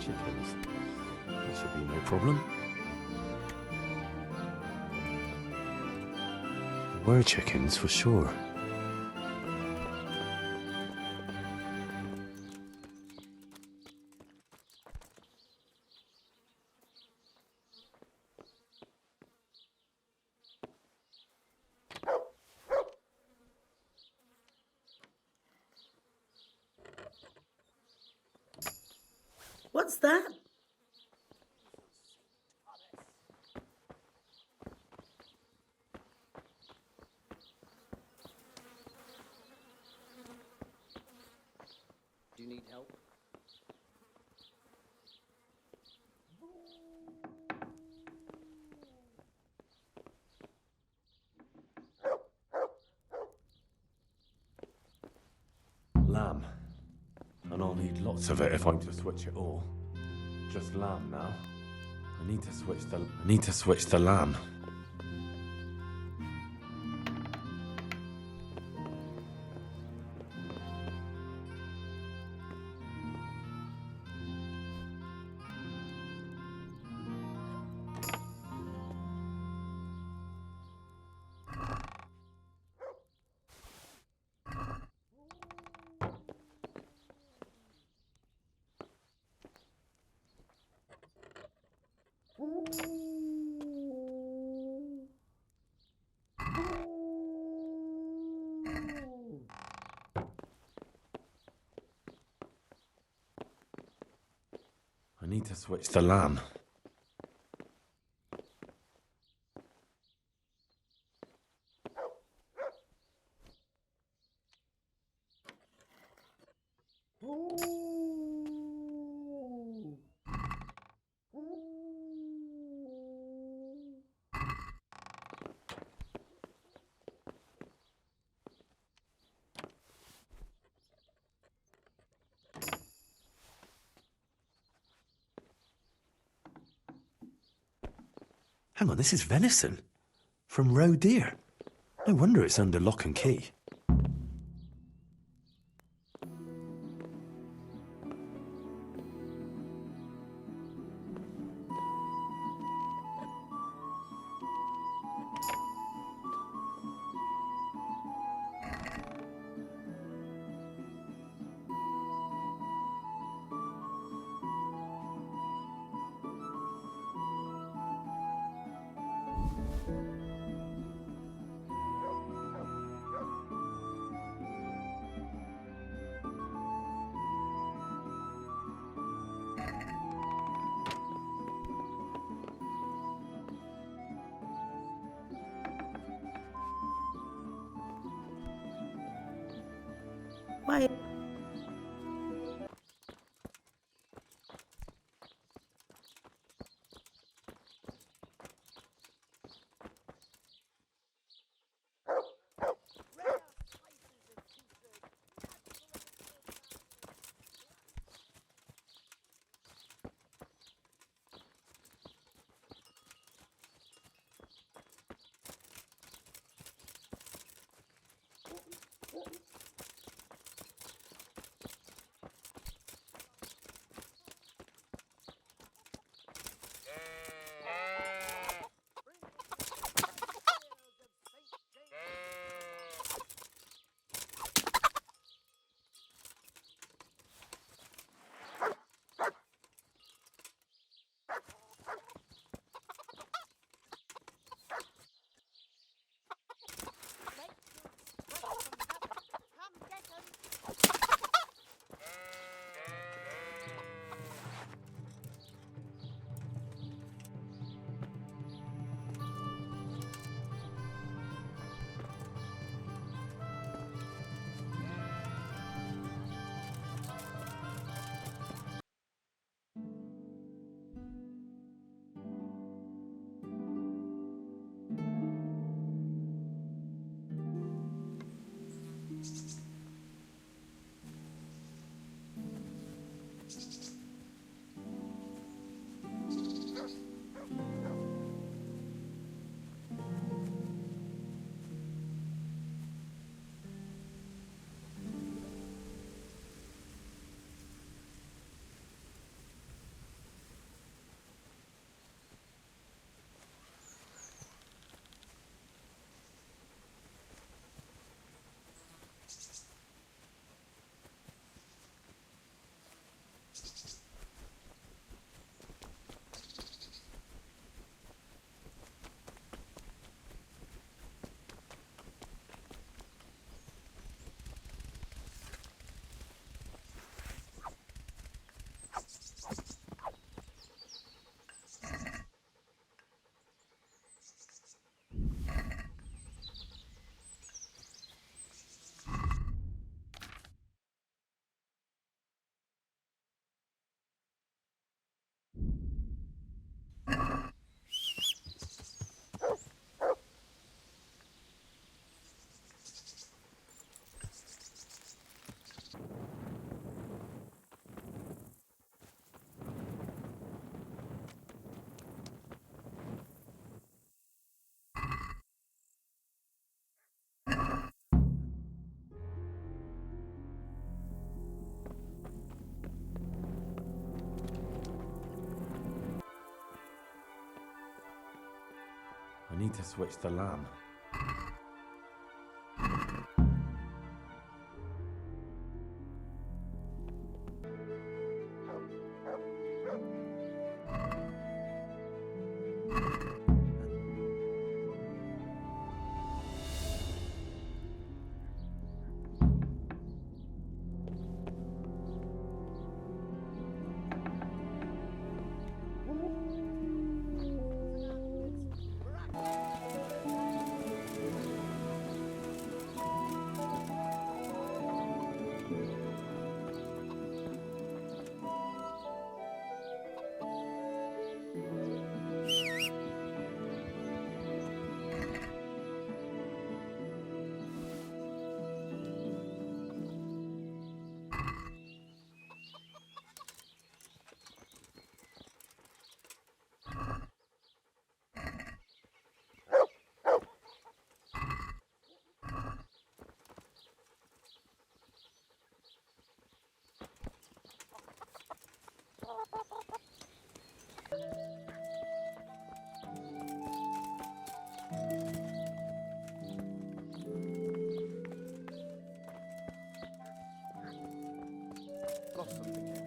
Chickens. That should be no problem. Were chickens for sure.
What's that?
Do you need help?
Lamb. And I'll need lots of it if I'm to switch it all. Just lamb now. I need to switch the lamb. I need to switch the lamb. Hang on, this is venison. From roe deer. No wonder it's under lock and key.
Why?
I need to switch the lamp.
Lost something here.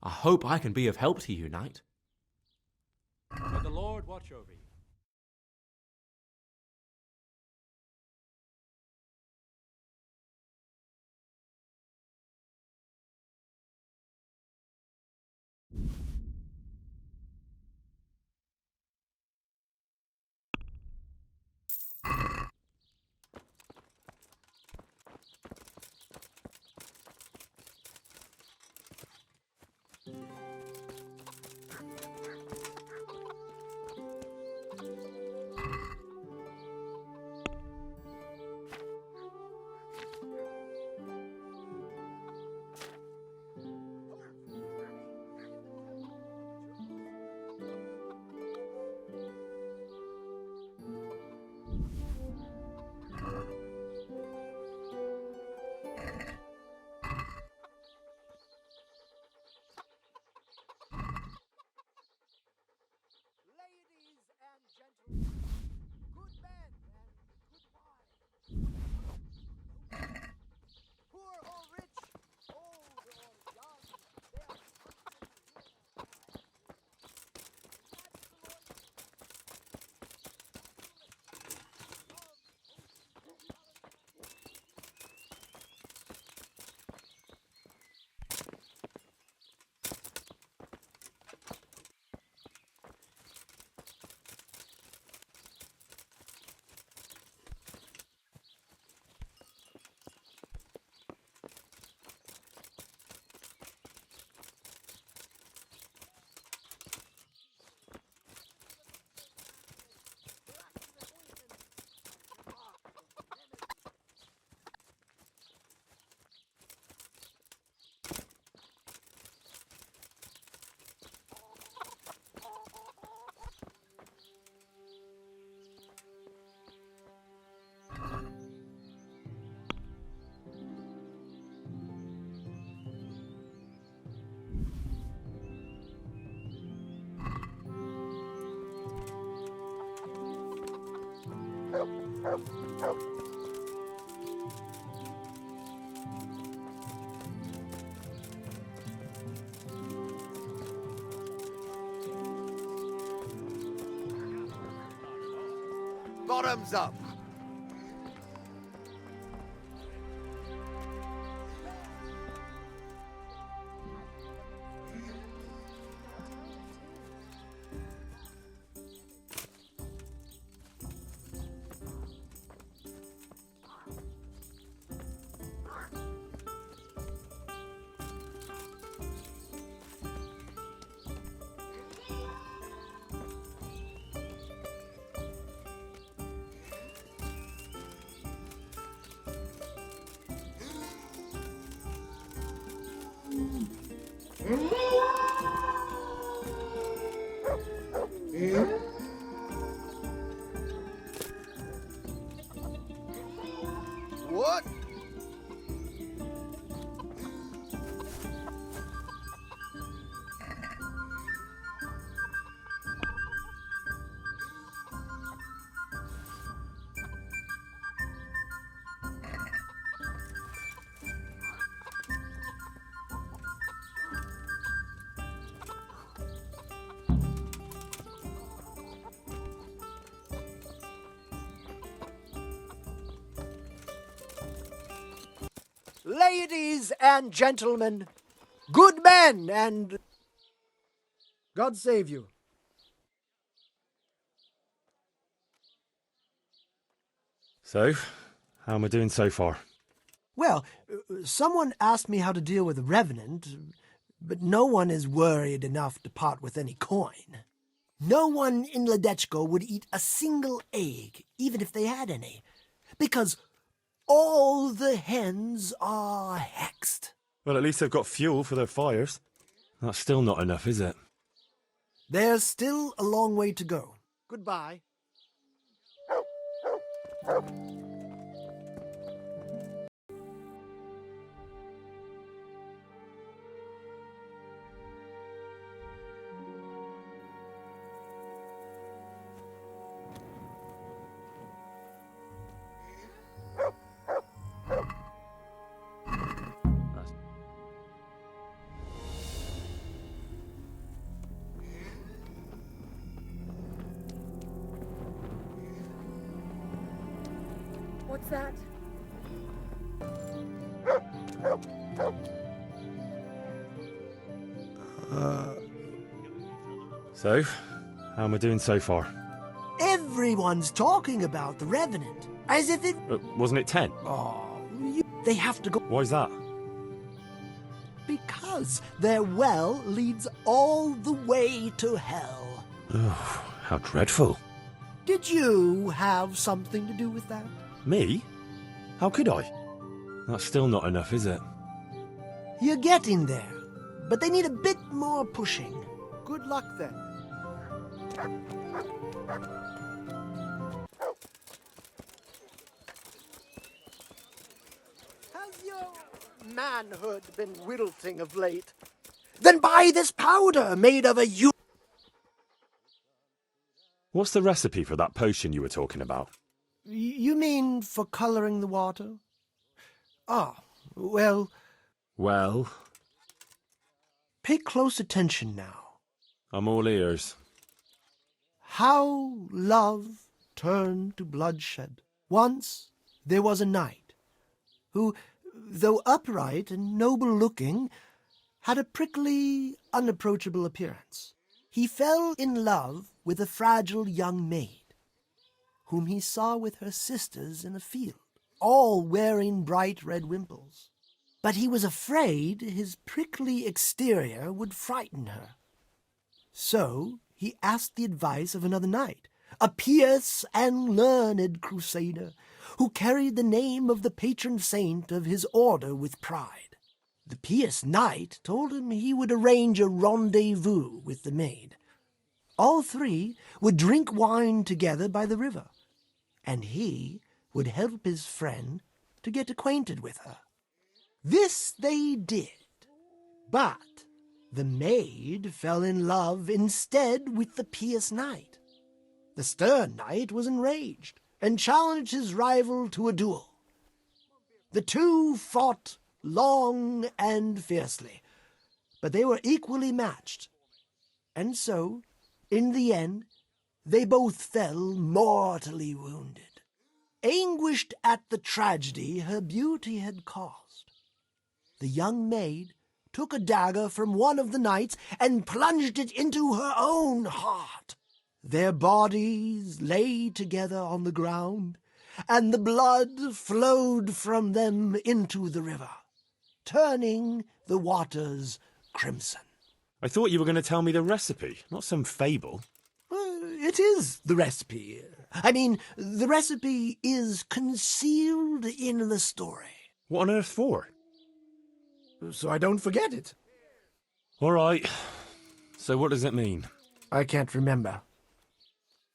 I hope I can be of help to you, knight.
May the Lord watch over you.
Bottoms up! Ladies and gentlemen, good men and... God save you.
So, how am I doing so far?
Well, someone asked me how to deal with a revenant, but no one is worried enough to part with any coin. No one in Ledechko would eat a single egg, even if they had any, because all the hens are hexed.
Well, at least they've got fuel for their fires. That's still not enough, is it?
There's still a long way to go. Goodbye.
What's that?
So, how am I doing so far?
Everyone's talking about the revenant, as if it...
Wasn't it 10?
They have to go...
Why is that?
Because their well leads all the way to hell.
Oh, how dreadful.
Did you have something to do with that?
Me? How could I? That's still not enough, is it?
You're getting there, but they need a bit more pushing. Good luck then. Has your manhood been wilting of late? Then buy this powder made of a
What's the recipe for that potion you were talking about?
You mean for coloring the water? Ah, well...
Well?
Pay close attention now.
I'm all ears.
How love turned to bloodshed. Once there was a knight who, though upright and noble-looking, had a prickly, unapproachable appearance. He fell in love with a fragile young maid, whom he saw with her sisters in a field, all wearing bright red wimples. But he was afraid his prickly exterior would frighten her. So he asked the advice of another knight, a pious and learned crusader, who carried the name of the patron saint of his order with pride. The pious knight told him he would arrange a rendezvous with the maid. All three would drink wine together by the river, and he would help his friend to get acquainted with her. This they did, but the maid fell in love instead with the pious knight. The stern knight was enraged and challenged his rival to a duel. The two fought long and fiercely, but they were equally matched, and so, in the end, they both fell mortally wounded. Anguished at the tragedy her beauty had caused, the young maid took a dagger from one of the knights and plunged it into her own heart. Their bodies lay together on the ground, and the blood flowed from them into the river, turning the waters crimson.
I thought you were going to tell me the recipe, not some fable.
It is the recipe. I mean, the recipe is concealed in the story.
What on earth for?
So I don't forget it.
All right. So what does it mean?
I can't remember.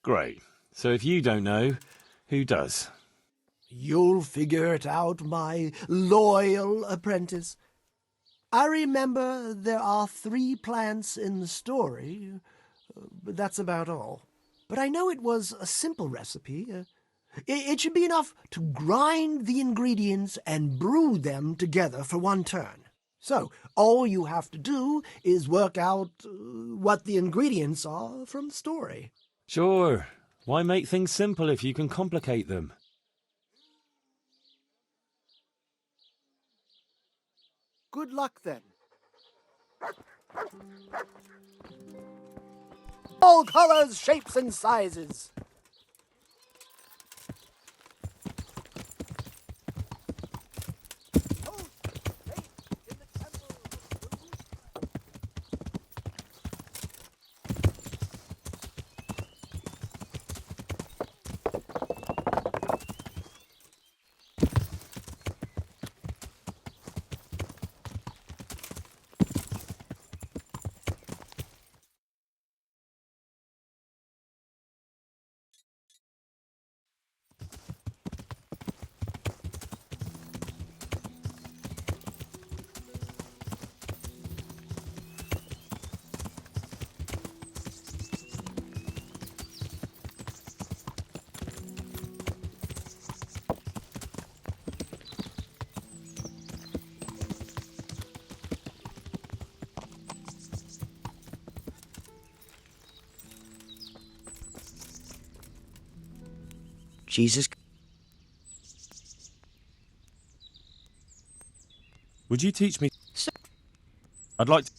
Great. So if you don't know, who does?
You'll figure it out, my loyal apprentice. I remember there are 3 plants in the story, but that's about all. But I know it was a simple recipe. It should be enough to grind the ingredients and brew them together for one turn. So, all you have to do is work out what the ingredients are from the story.
Sure. Why make things simple if you can complicate them?
Good luck then. All colors, shapes, and sizes.
Jesus.
Would you teach me? I'd like to.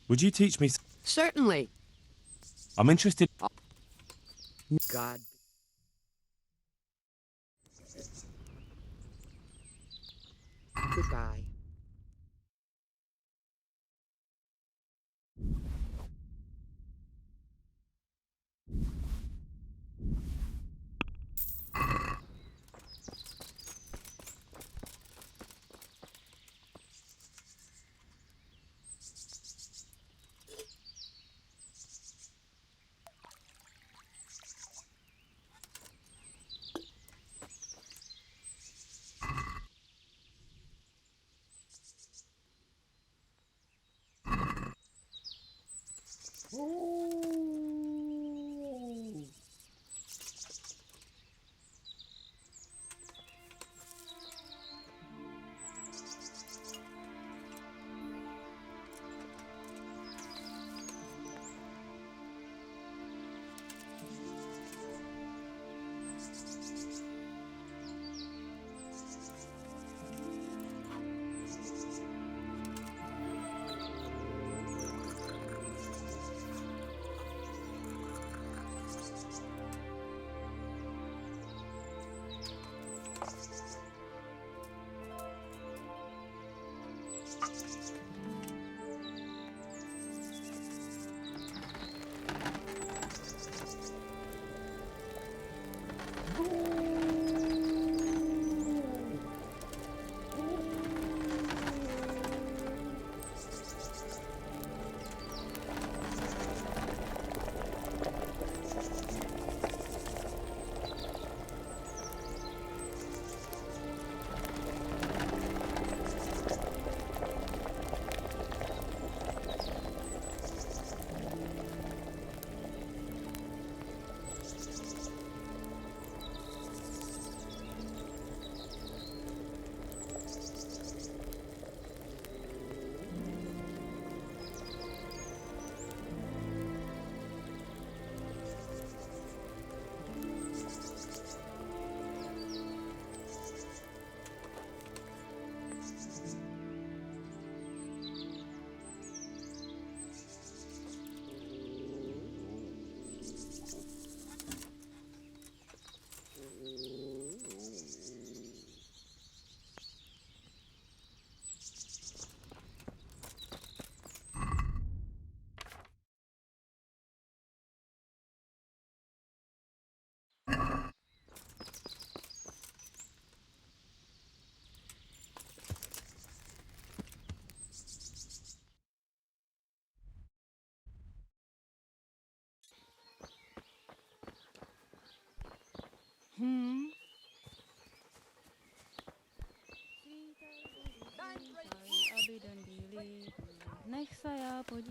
Would you teach me?
Certainly.
I'm interested.
God. Goodbye.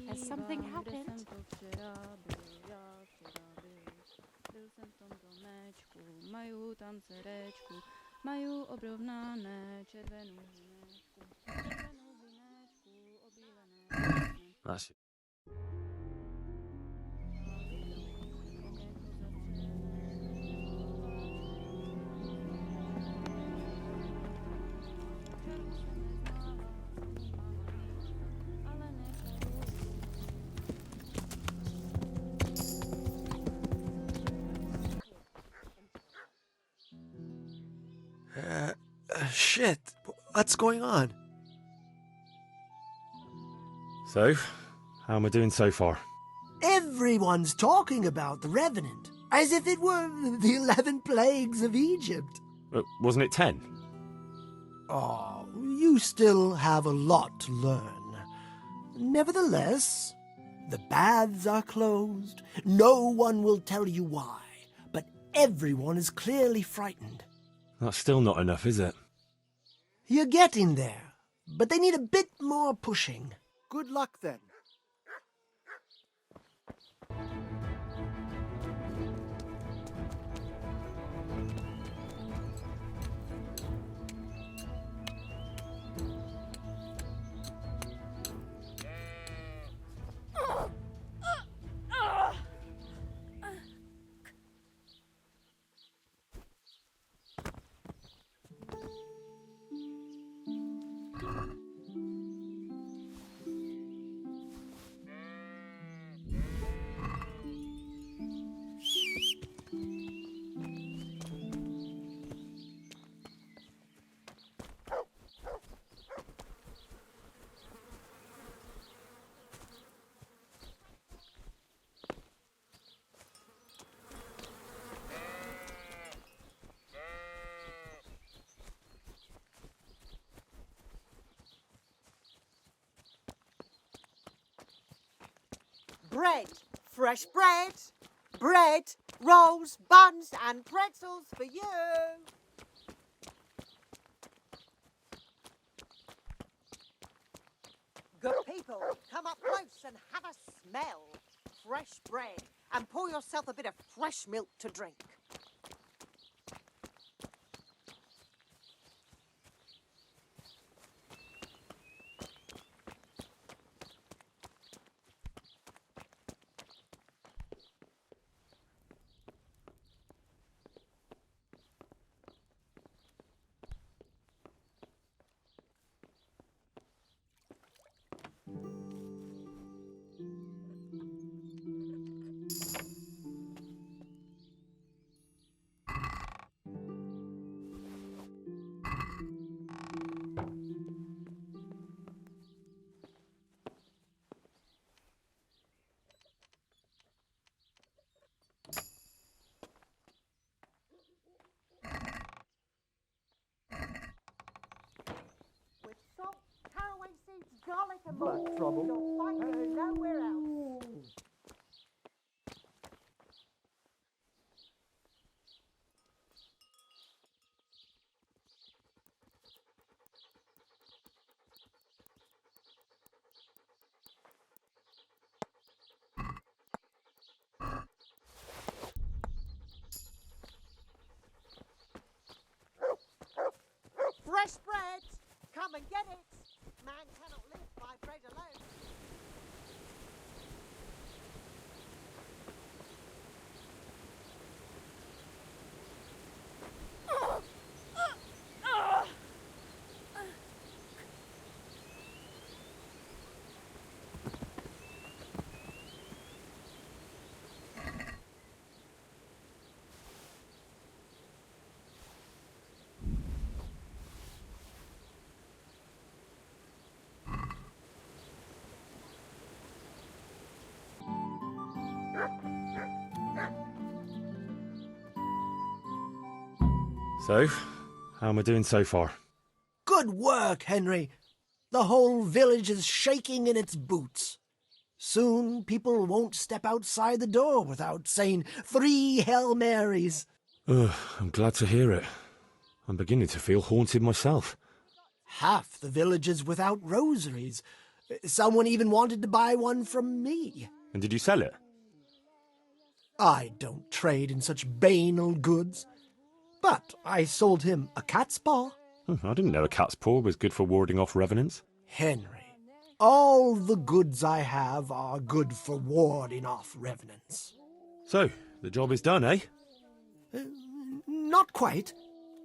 Has something happened?
That's it.
Shit, what's going on?
So, how am I doing so far?
Everyone's talking about the Revenant, as if it were the 11 plagues of Egypt.
Wasn't it 10?
Oh, you still have a lot to learn. Nevertheless, the baths are closed. No one will tell you why, but everyone is clearly frightened.
That's still not enough, is it?
You're getting there, but they need a bit more pushing.
Good luck then.
Bread, fresh bread, bread, rolls, buns and pretzels for you. Good people, come up close and have a smell. Fresh bread, and pour yourself a bit of fresh milk to drink. With salt, caraway seeds, garlic and
Black
more.
trouble.
You'll find it nowhere else. Fresh bread! Come and get it! Man cannot live by bread alone.
So, how am I doing so far?
Good work, Henry. The whole village is shaking in its boots. Soon people won't step outside the door without saying 3 Hail Marys.
I'm glad to hear it. I'm beginning to feel haunted myself.
Half the village is without rosaries. Someone even wanted to buy one from me.
And did you sell it?
I don't trade in such banal goods. But I sold him a cat's paw.
I didn't know a cat's paw was good for warding off revenants.
Henry, all the goods I have are good for warding off revenants.
So, the job is done, eh?
Not quite.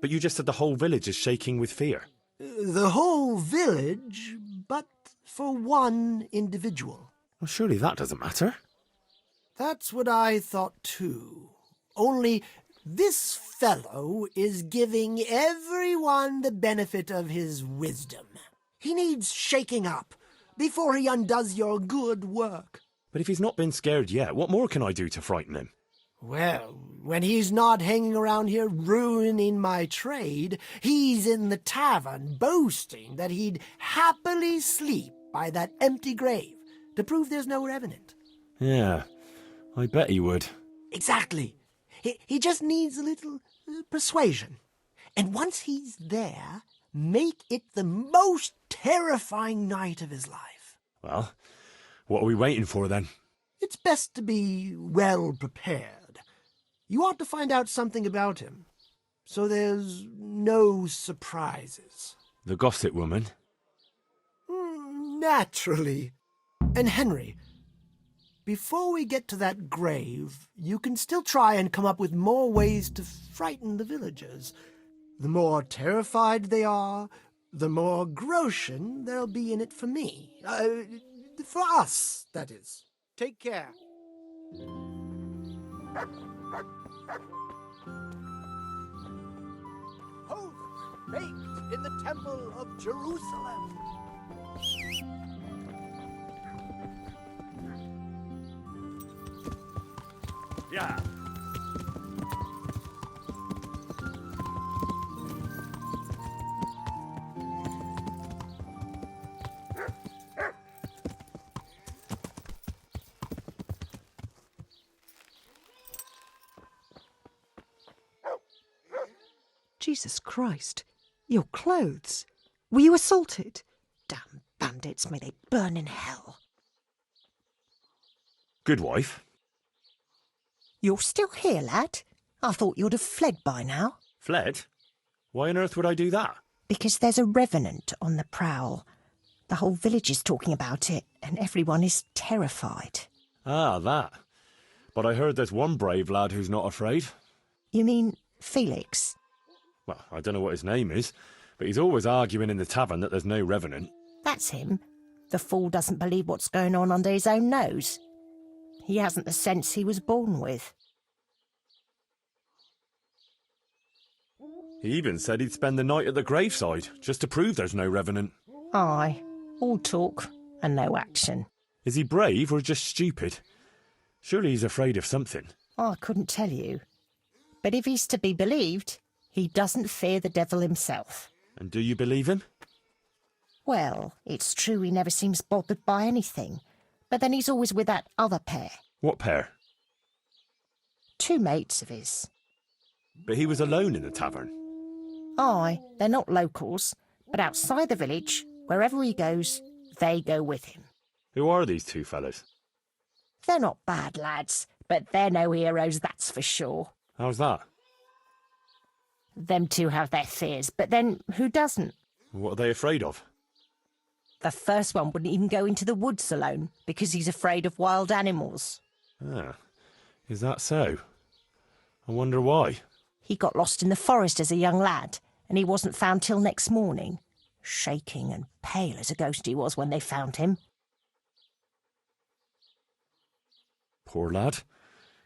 But you just said the whole village is shaking with fear.
The whole village, but for one individual.
Well, surely that doesn't matter.
That's what I thought too. Only This fellow is giving everyone the benefit of his wisdom. He needs shaking up before he undoes your good work.
But if he's not been scared yet, what more can I do to frighten him?
Well, when he's not hanging around here ruining my trade, he's in the tavern boasting that he'd happily sleep by that empty grave to prove there's no revenant.
Yeah, I bet he would.
Exactly. He just needs a little persuasion. And once he's there, make it the most terrifying night of his life.
Well, what are we waiting for then?
It's best to be well prepared. You ought to find out something about him, so there's no surprises.
The gossip woman?
Naturally. And Henry, before we get to that grave, you can still try and come up with more ways to frighten the villagers. The more terrified they are, the more groschen there'll be in it for me. For us, that is. Take care. Hosts baked in the temple of Jerusalem.
Yeah.
Jesus Christ. Your clothes. Were you assaulted? Damn bandits, may they burn in hell.
Good wife.
You're still here, lad? I thought you'd have fled by now.
Fled? Why on earth would I do that?
Because there's a revenant on the prowl. The whole village is talking about it, and everyone is terrified.
Ah, that. But I heard there's one brave lad who's not afraid.
You mean Felix?
Well, I don't know what his name is, but he's always arguing in the tavern that there's no revenant.
That's him. The fool doesn't believe what's going on under his own nose. He hasn't the sense he was born with.
He even said he'd spend the night at the graveside, just to prove there's no revenant.
Aye, all talk and no action.
Is he brave or just stupid? Surely he's afraid of something.
I couldn't tell you. But if he's to be believed, he doesn't fear the devil himself.
And do you believe him?
Well, it's true he never seems bothered by anything. But then he's always with that other pair.
What pair?
Two mates of his.
But he was alone in the tavern.
Aye, they're not locals, but outside the village, wherever he goes, they go with him.
Who are these two fellas?
They're not bad lads, but they're no heroes, that's for sure.
How's that?
Them two have their fears, but then who doesn't?
What are they afraid of?
The first one wouldn't even go into the woods alone, because he's afraid of wild animals.
Ah, is that so? I wonder why.
He got lost in the forest as a young lad, and he wasn't found till next morning. Shaking and pale as a ghost he was when they found him.
Poor lad.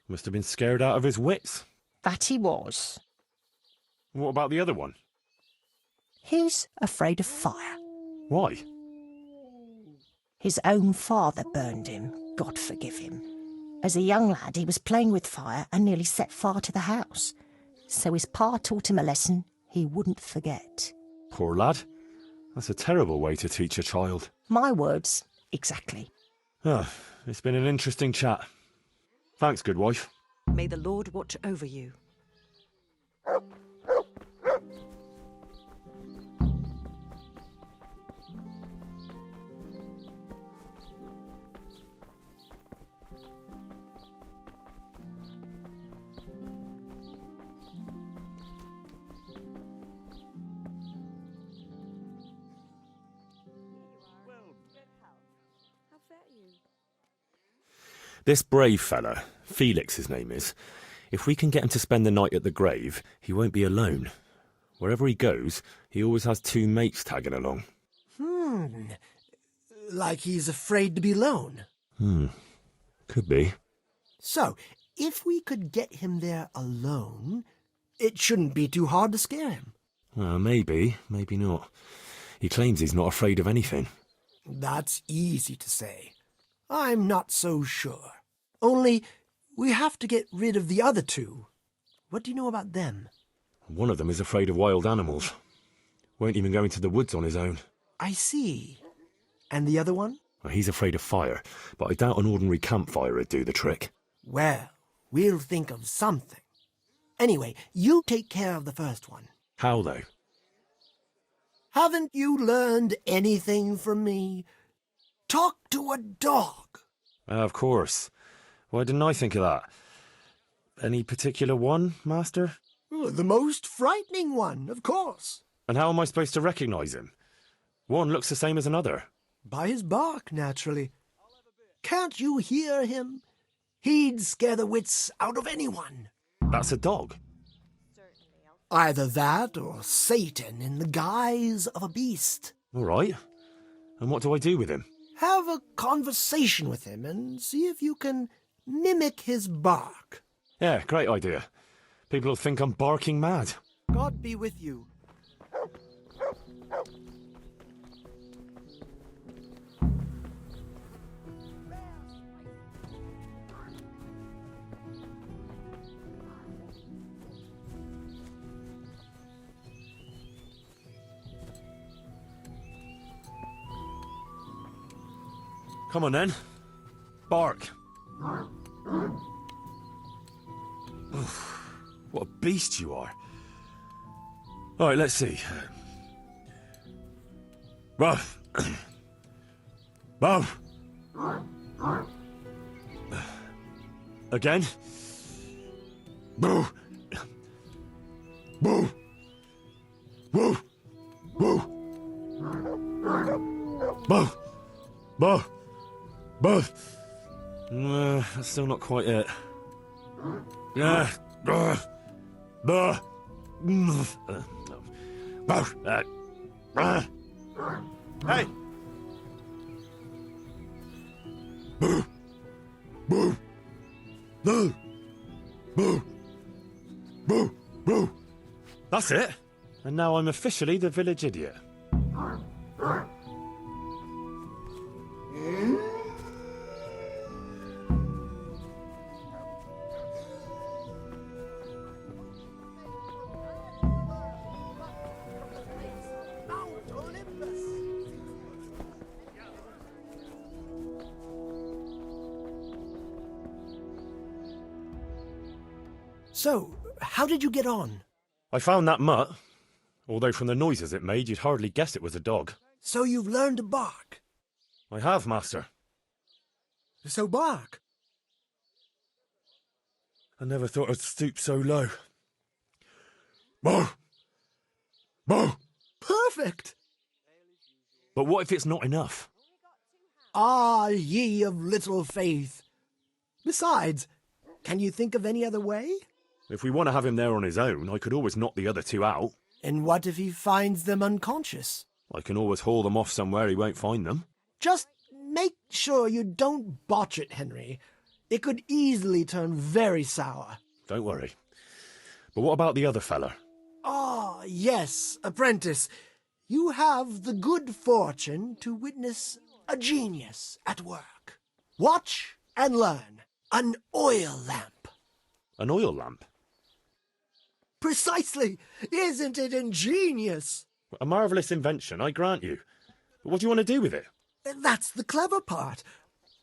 Must have been scared out of his wits.
That he was.
What about the other one?
He's afraid of fire.
Why?
His own father burned him, God forgive him. As a young lad, he was playing with fire and nearly set fire to the house. So his pa taught him a lesson he wouldn't forget.
Poor lad. That's a terrible way to teach a child.
My words, exactly.
Ah, it's been an interesting chat. Thanks, good wife.
May the Lord watch over you.
This brave fella, Felix his name is, if we can get him to spend the night at the grave, he won't be alone. Wherever he goes, he always has two mates tagging along.
Like he's afraid to be alone.
Could be.
So, if we could get him there alone, it shouldn't be too hard to scare him.
Maybe, maybe not. He claims he's not afraid of anything.
That's easy to say. I'm not so sure. Only, we have to get rid of the other two. What do you know about them?
One of them is afraid of wild animals. Won't even go into the woods on his own.
I see. And the other one?
Well, he's afraid of fire, but I doubt an ordinary campfire would do the trick.
Well, we'll think of something. Anyway, you take care of the first one.
How, though?
Haven't you learned anything from me? Talk to a dog.
Of course. Why didn't I think of that? Any particular one, Master?
The most frightening one, of course.
And how am I supposed to recognise him? One looks the same as another.
By his bark, naturally. Can't you hear him? He'd scare the wits out of anyone.
That's a dog.
Either that or Satan in the guise of a beast.
All right. And what do I do with him?
Have a conversation with him and see if you can mimic his bark.
Yeah, great idea. People will think I'm barking mad.
God be with you.
Come on then. Bark. Oof, what a beast you are. All right, let's see. Ruff. Ruff. Again. Boo. Boo. Boo. Boo. Boo. Boo. Boo. That's still not quite it. Yeah.
Hey!
Boo! Boo! No! Boo! Boo! Boo! That's it! And now I'm officially the village idiot.
So, how did you get on?
I found that mutt. Although from the noises it made, you'd hardly guess it was a dog.
So you've learned to bark?
I have, Master.
So bark.
I never thought I'd stoop so low. Boo! Boo!
Perfect!
But what if it's not enough?
Ah, ye of little faith. Besides, can you think of any other way?
If we want to have him there on his own, I could always knock the other two out.
And what if he finds them unconscious?
I can always haul them off somewhere he won't find them.
Just make sure you don't botch it, Henry. It could easily turn very sour.
Don't worry. But what about the other fella?
Ah, yes, apprentice. You have the good fortune to witness a genius at work. Watch and learn. An oil lamp.
An oil lamp?
Precisely. Isn't it ingenious?
A marvellous invention, I grant you. But what do you want to do with it?
That's the clever part.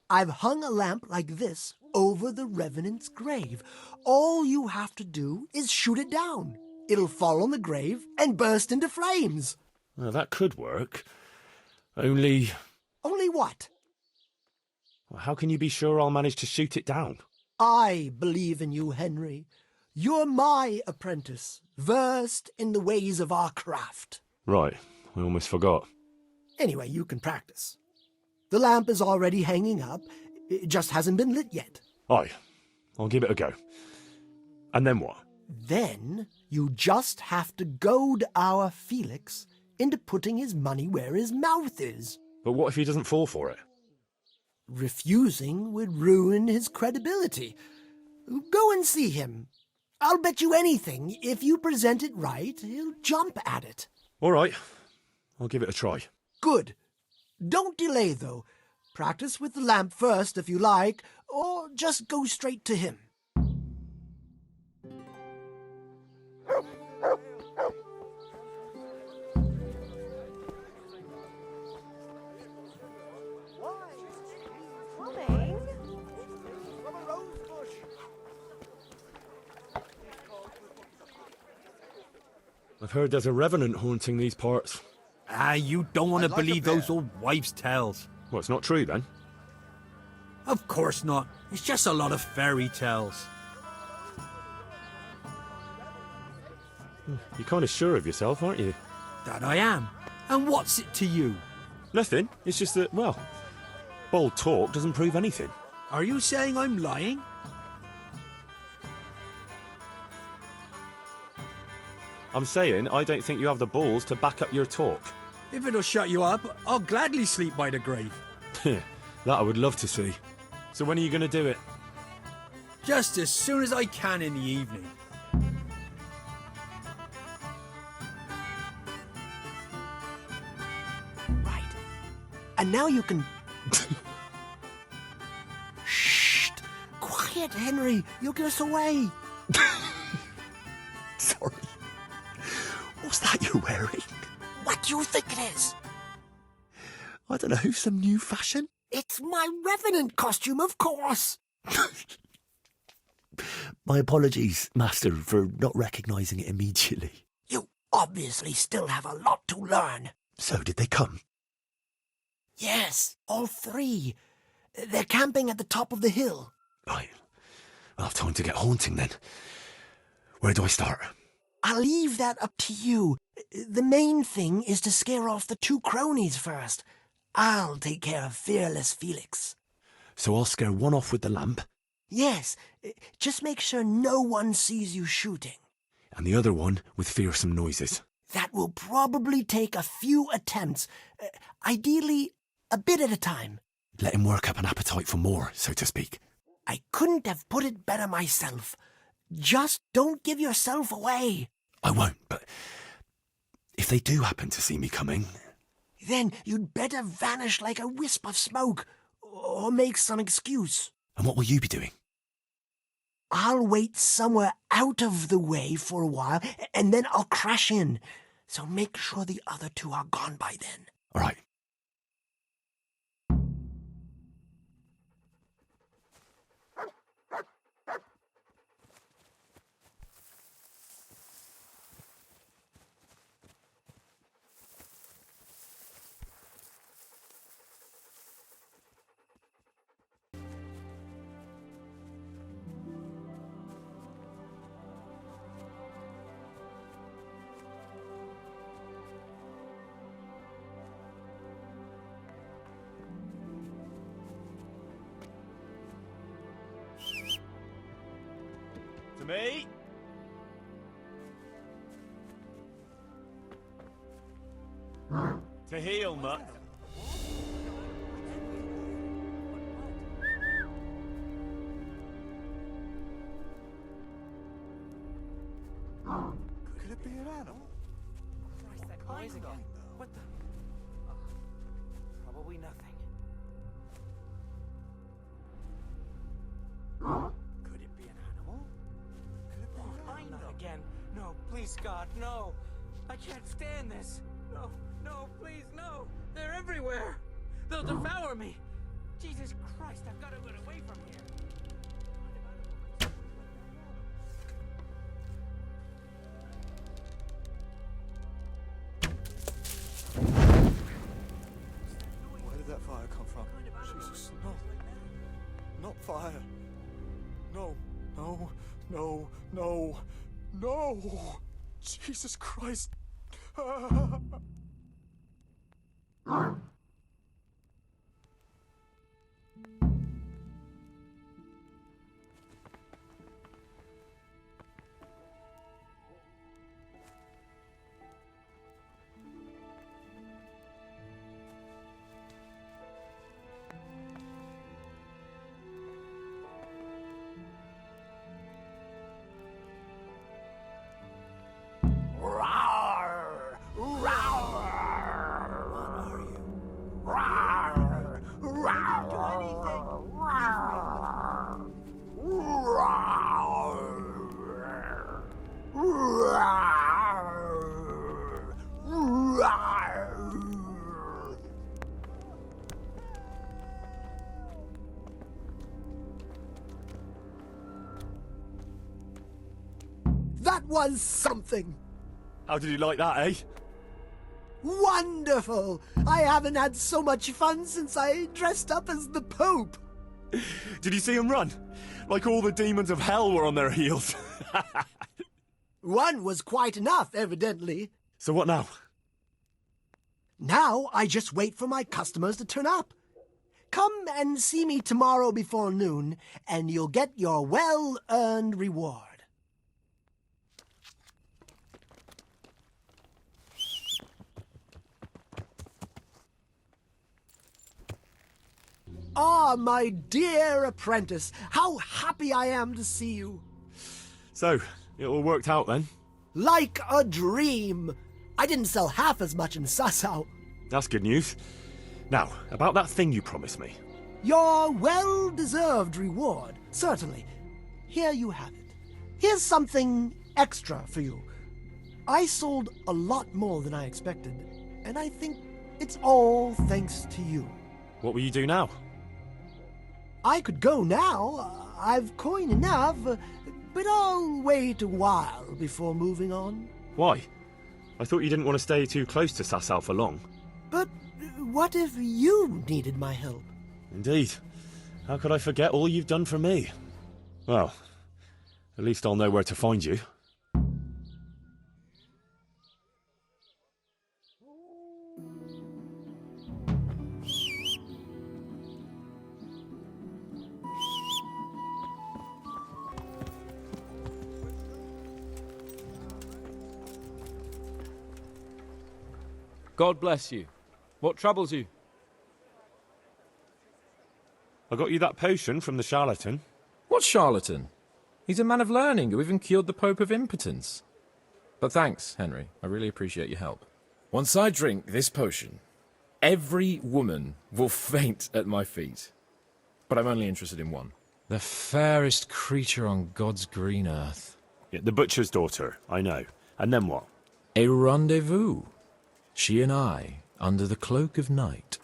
I've hung a lamp like this over the Revenant's grave. All you have to do is shoot it down. It'll fall on the grave and burst into flames.
Well, that could work. Only...
Only what?
How can you be sure I'll manage to shoot it down?
I believe in you, Henry. You're my apprentice, versed in the ways of our craft.
Right, I almost forgot.
Anyway, you can practice. The lamp is already hanging up. It just hasn't been lit yet.
Aye, I'll give it a go. And then what?
Then you just have to goad our Felix into putting his money where his mouth is.
But what if he doesn't fall for it?
Refusing would ruin his credibility. Go and see him. I'll bet you anything, if you present it right, he'll jump at it.
All right. I'll give it a try.
Good. Don't delay, though. Practice with the lamp first, if you like, or just go straight to him.
I've heard there's a revenant haunting these parts.
Ah, you don't want to believe those old wives' tales.
Well, it's not true then.
Of course not. It's just a lot of fairy tales.
You're kind of sure of yourself, aren't you?
That I am. And what's it to you?
Nothing. It's just that, well, bold talk doesn't prove anything.
Are you saying I'm lying?
I'm saying I don't think you have the balls to back up your talk.
If it'll shut you up, I'll gladly sleep by the grave.
That I would love to see. So when are you going to do it?
Just as soon as I can in the evening.
Right. And now you can... Shh! Quiet, Henry. You'll get us away.
Sorry. What's that you're wearing?
What do you think it is?
I don't know, some new fashion?
It's my revenant costume, of course.
My apologies, Master, for not recognising it immediately.
You obviously still have a lot to learn.
So, did they come?
Yes, all three. They're camping at the top of the hill.
Right. I'll have time to get haunting then. Where do I start?
I'll leave that up to you. The main thing is to scare off the two cronies first. I'll take care of fearless Felix.
So I'll scare one off with the lamp?
Yes, just make sure no one sees you shooting.
And the other one with fearsome noises?
That will probably take a few attempts. Ideally, a bit at a time.
Let him work up an appetite for more, so to speak.
I couldn't have put it better myself. Just don't give yourself away.
I won't, but if they do happen to see me coming...
Then you'd better vanish like a wisp of smoke, or make some excuse.
And what will you be doing?
I'll wait somewhere out of the way for a while, and then I'll crash in. So make sure the other two are gone by then.
All right.
To me. To heel, mutt.
Could it be an animal?
Christ, that noise again. What the? Probably nothing. Could it be an animal? Could it be an animal? Not again. No, please, God, no. I can't stand this. No, no, please, no. They're everywhere. They'll devour me. Jesus Christ, I've got to get away from here.
Where did that fire come from? Jesus, no. Not fire. No, no, no, no, no. Jesus Christ.
was something.
How did you like that, eh?
Wonderful! I haven't had so much fun since I dressed up as the Pope.
Did you see him run? Like all the demons of hell were on their heels.
One was quite enough, evidently.
So what now?
Now I just wait for my customers to turn up. Come and see me tomorrow before noon, and you'll get your well-earned reward. Ah, my dear apprentice, how happy I am to see you.
So, it all worked out then?
Like a dream. I didn't sell half as much in Sasau.
That's good news. Now, about that thing you promised me.
Your well-deserved reward, certainly. Here you have it. Here's something extra for you. I sold a lot more than I expected, and I think it's all thanks to you.
What will you do now?
I could go now. I've coin enough, but I'll wait a while before moving on.
Why? I thought you didn't want to stay too close to Sasau for long.
But what if you needed my help?
Indeed. How could I forget all you've done for me? Well, at least I'll know where to find you.
God bless you. What troubles you?
I got you that potion from the charlatan.
What charlatan? He's a man of learning who even cured the Pope of impotence. But thanks, Henry. I really appreciate your help. Once I drink this potion, every woman will faint at my feet. But I'm only interested in one. The fairest creature on God's green earth.
Yeah, the butcher's daughter, I know. And then what?
A rendezvous. She and I, under the cloak of night.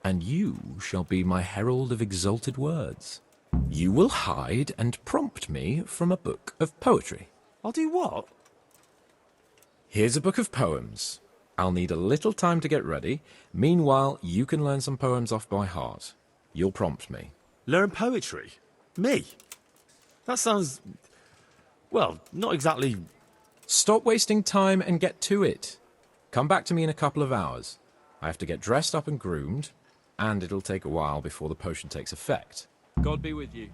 And you shall be my herald of exalted words. You will hide and prompt me from a book of poetry.
I'll do what?
Here's a book of poems. I'll need a little time to get ready. Meanwhile, you can learn some poems off by heart. You'll prompt me.
Learn poetry? Me? That sounds... well, not exactly...
Stop wasting time and get to it. Come back to me in a couple of hours. I have to get dressed up and groomed, and it'll take a while before the potion takes effect.
God be with you.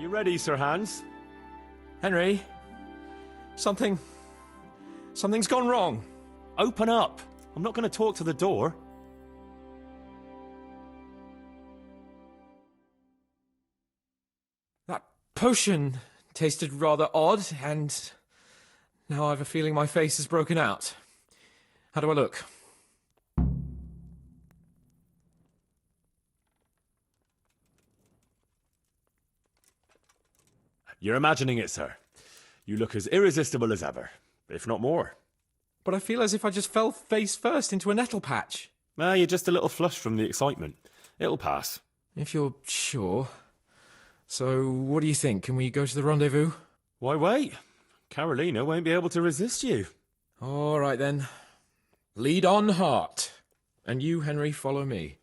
You ready, Sir Hans?
Henry, something's gone wrong.
Open up. I'm not going to talk to the door.
That potion tasted rather odd, and now I have a feeling my face is broken out. How do I look?
You're imagining it, sir. You look as irresistible as ever, if not more.
But I feel as if I just fell face first into a nettle patch.
You're just a little flushed from the excitement. It'll pass.
If you're sure. So, what do you think? Can we go to the rendezvous?
Why wait? Carolina won't be able to resist you.
All right, then. Lead on, Hart. And you, Henry, follow me.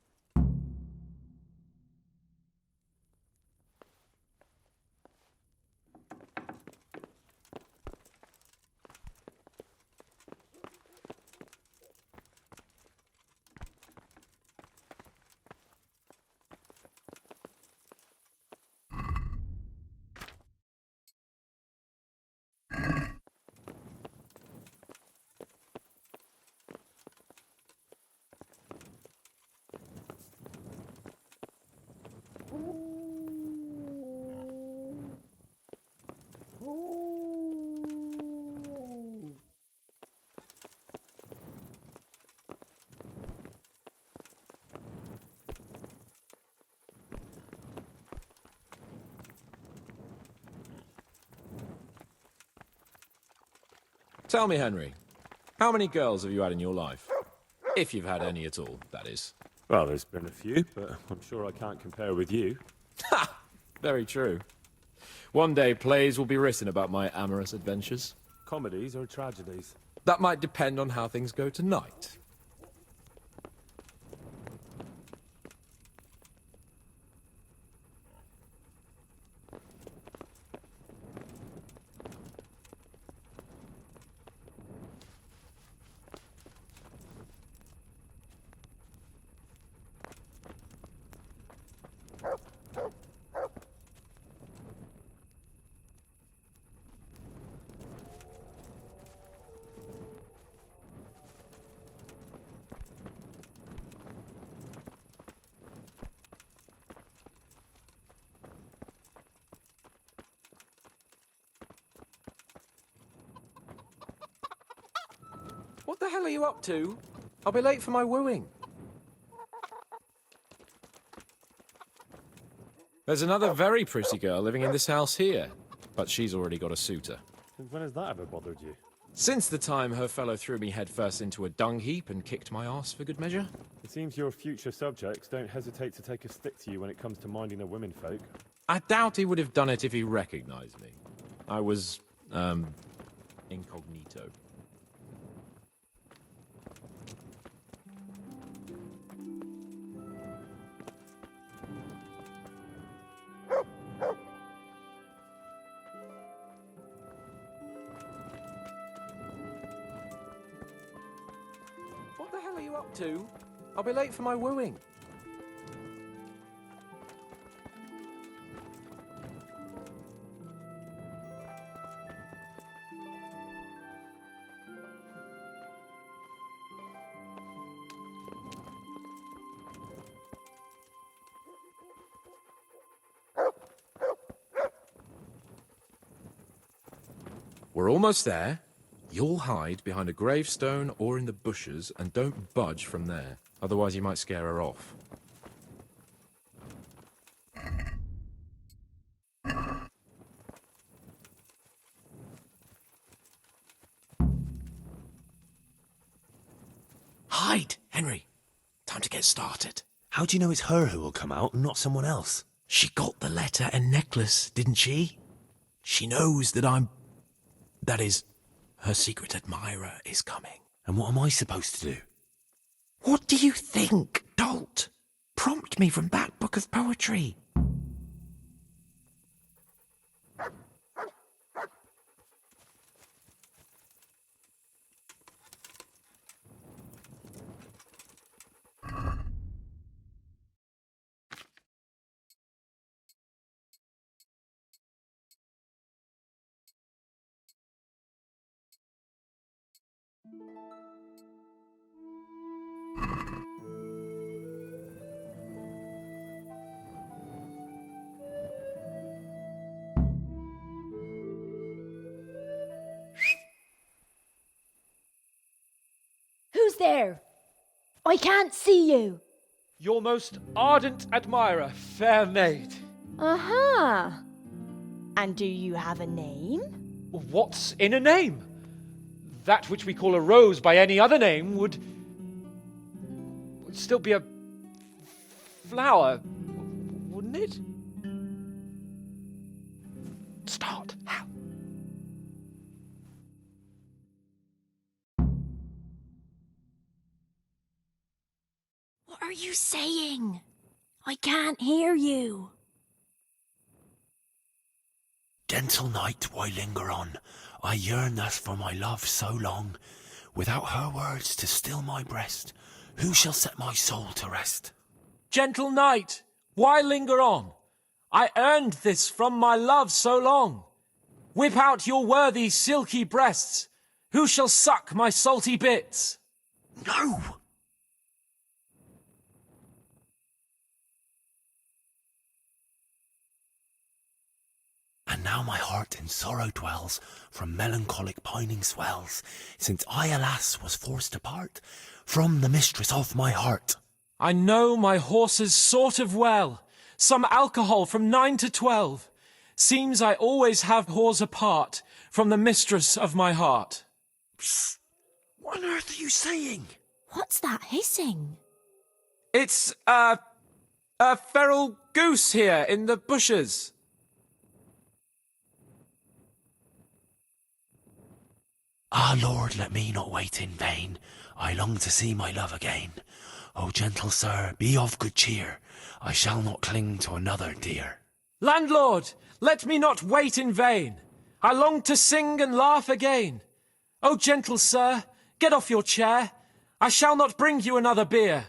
Tell me, Henry, how many girls have you had in your life? If you've had any at all, that is.
Well, there's been a few, but I'm sure I can't compare with you.
Ha! Very true. One day plays will be written about my amorous adventures.
Comedies or tragedies?
That might depend on how things go tonight. What the hell are you up to? I'll be late for my wooing. There's another very pretty girl living in this house here, but she's already got a suitor.
Since when has that ever bothered you?
Since the time her fellow threw me headfirst into a dung heap and kicked my arse for good measure.
It seems your future subjects don't hesitate to take a stick to you when it comes to minding the womenfolk.
I doubt he would have done it if he recognized me. I was, incognito. What the hell are you up to? I'll be late for my wooing. We're almost there. You'll hide behind a gravestone or in the bushes and don't budge from there. Otherwise you might scare her off. Hide, Henry. Time to get started.
How do you know it's her who will come out and not someone else?
She got the letter and necklace, didn't she? She knows that that is, her secret admirer is coming.
And what am I supposed to do?
What do you think, dolt? Prompt me from that book of poetry.
Who's there? I can't see you.
Your most ardent admirer, fair maid.
Uh-huh. And do you have a name?
What's in a name? That which we call a rose by any other name would still be a flower, wouldn't it? Start. How?
What are you saying? I can't hear you.
Gentle night, why linger on? I yearn thus for my love so long. Without her words to still my breast, who shall set my soul to rest?
Gentle knight, why linger on? I earned this from my love so long. Whip out your worthy silky breasts. Who shall suck my salty bits?
No! And now my heart in sorrow dwells, from melancholic pining swells, since I, alas, was forced to part from the mistress of my heart.
I know my horses sort of well. Some alcohol from 9 to 12. Seems I always have whores apart from the mistress of my heart.
Psst! What on earth are you saying?
What's that hissing?
It's, a feral goose here in the bushes.
Ah, Lord, let me not wait in vain. I long to see my love again. O gentle sir, be of good cheer. I shall not cling to another dear.
Landlord, let me not wait in vain. I long to sing and laugh again. O gentle sir, get off your chair. I shall not bring you another beer.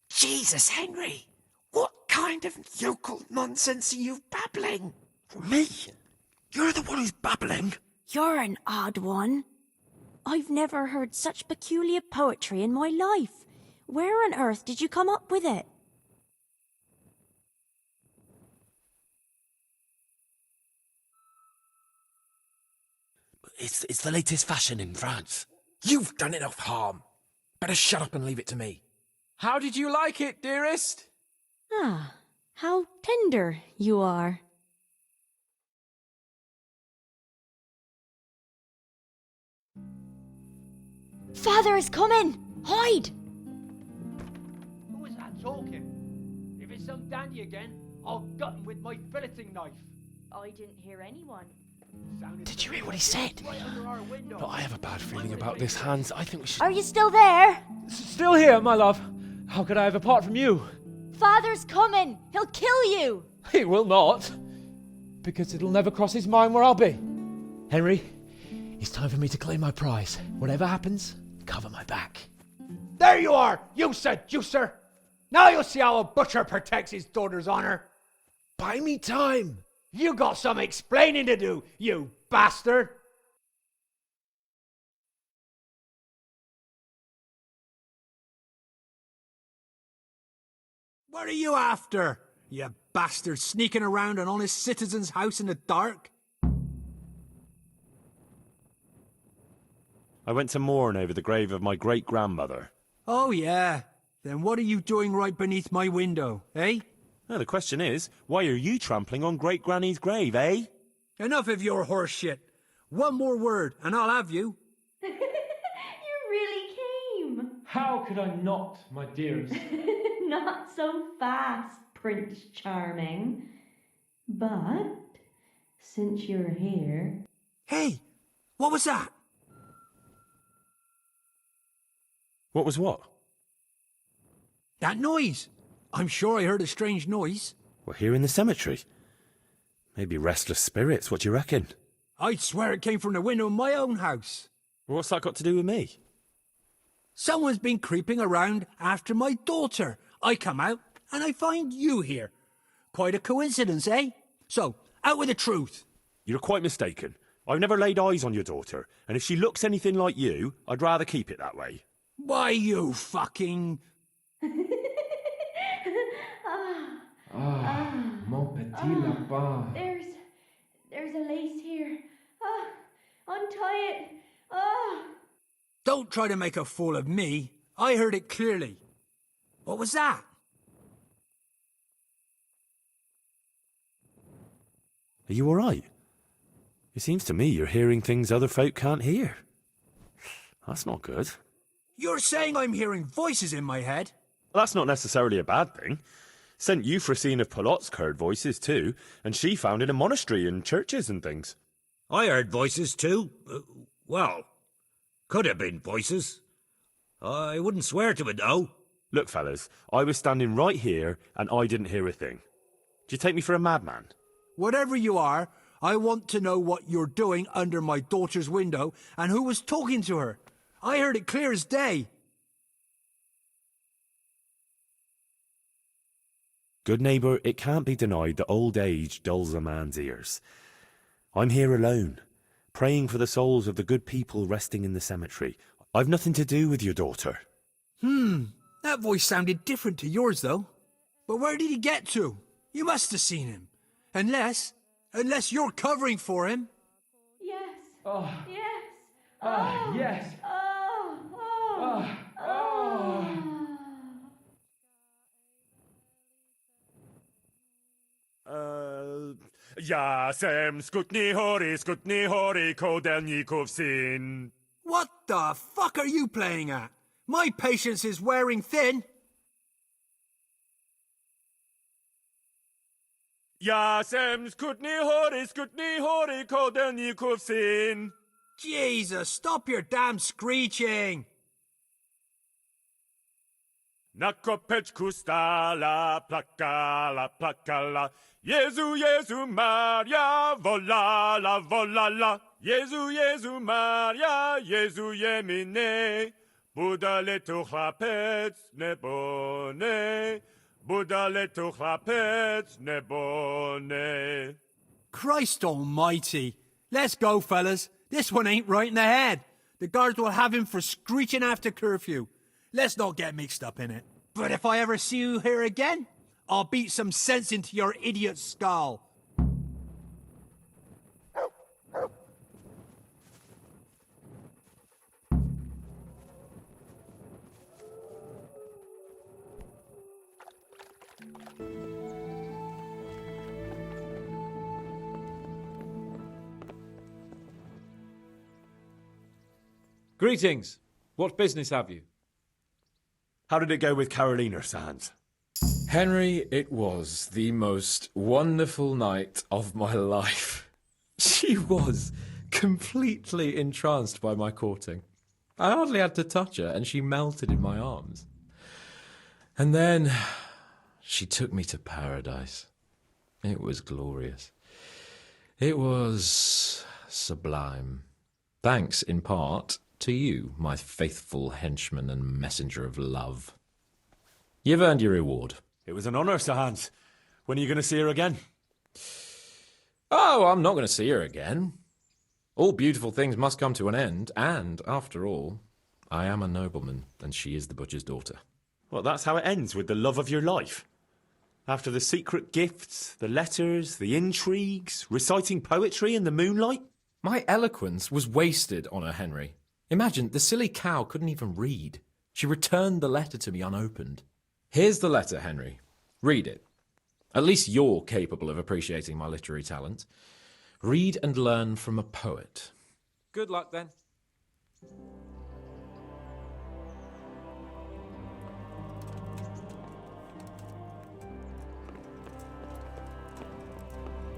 Jesus, Henry, what kind of yokel nonsense are you babbling? Me? You're the one who's babbling.
You're an odd one. I've never heard such peculiar poetry in my life. Where on earth did you come up with it?
It's the latest fashion in France.
You've done enough harm. Better shut up and leave it to me.
How did you like it, dearest?
Ah, how tender you are. Father is coming! Hide!
Who was that talking? If it's some dandy again, I'll gut him with my filleting knife.
I didn't hear anyone.
Did you hear what he said?
But I have a bad feeling about this, Hans. I think we should...
Are you still there?
Still here, my love. How could I have apart from you?
Father's coming! He'll kill you!
He will not. Because it'll never cross his mind where I'll be. Henry, it's time for me to claim my prize. Whatever happens, cover my back.
There you are, you seducer! Now you'll see how a butcher protects his daughter's honor.
Buy me time.
You got some explaining to do, you bastard!
What are you after, you bastard, sneaking around an honest citizen's house in the dark?
I went to mourn over the grave of my great-grandmother.
Oh, yeah. Then what are you doing right beneath my window, eh?
Now, the question is, why are you trampling on great-granny's grave, eh?
Enough of your horse shit. One more word, and I'll have you.
You really came.
How could I not, my dearest?
Not so fast, Prince Charming. But, since you're here...
Hey, what was that?
What was what?
That noise. I'm sure I heard a strange noise.
We're here in the cemetery. Maybe restless spirits, what do you reckon?
I'd swear it came from the window of my own house.
Well, what's that got to do with me?
Someone's been creeping around after my daughter. I come out, and I find you here. Quite a coincidence, eh? So, out with the truth.
You're quite mistaken. I've never laid eyes on your daughter, and if she looks anything like you, I'd rather keep it that way.
Why, you fucking...
Mon petit lapin.
There's a lace here. Untie it.
Don't try to make a fool of me. I heard it clearly. What was that?
Are you all right? It seems to me you're hearing things other folk can't hear. That's not good.
You're saying I'm hearing voices in my head?
Well, that's not necessarily a bad thing. St. Euphrosyne of Polotsk heard voices too, and she founded a monastery and churches and things.
I heard voices too. Well, could have been voices. I wouldn't swear to it, though.
Look, fellas, I was standing right here, and I didn't hear a thing. Do you take me for a madman?
Whatever you are, I want to know what you're doing under my daughter's window and who was talking to her. I heard it clear as day.
Good neighbour, it can't be denied that old age dulls a man's ears. I'm here alone, praying for the souls of the good people resting in the cemetery. I've nothing to do with your daughter.
That voice sounded different to yours, though. But where did he get to? You must have seen him. Unless you're covering for him.
Yes.
Oh.
Yes.
Yes.
Jasem skutni hori kodelnikov syn.
What the fuck are you playing at? My patience is wearing thin.
Jasem skutni hori kodelnikov syn.
Jesus, stop your damn screeching.
Nakopeczku stala, plakala. Jezu, Maria, volala. Jezu, Maria, Jezu jemine. Budale tu chlapec nebone. Budale tu chlapec nebone.
Christ almighty. Let's go, fellas. This one ain't right in the head. The guards will have him for screeching after curfew. Let's not get mixed up in it. But if I ever see you here again, I'll beat some sense into your idiot skull.
Greetings. What business have you?
How did it go with Carolina, Sans?
Henry, it was the most wonderful night of my life. She was completely entranced by my courting. I hardly had to touch her, and she melted in my arms. And then she took me to paradise. It was glorious. It was sublime. Thanks, in part, to you, my faithful henchman and messenger of love. You've earned your reward.
It was an honour, Sir Hans. When are you going to see her again?
Oh, I'm not going to see her again. All beautiful things must come to an end, and, after all, I am a nobleman, and she is the butcher's daughter.
Well, that's how it ends, with the love of your life. After the secret gifts, the letters, the intrigues, reciting poetry in the moonlight.
My eloquence was wasted on her, Henry. Imagine, the silly cow couldn't even read. She returned the letter to me unopened. Here's the letter, Henry. Read it. At least you're capable of appreciating my literary talent. Read and learn from a poet.
Good luck, then.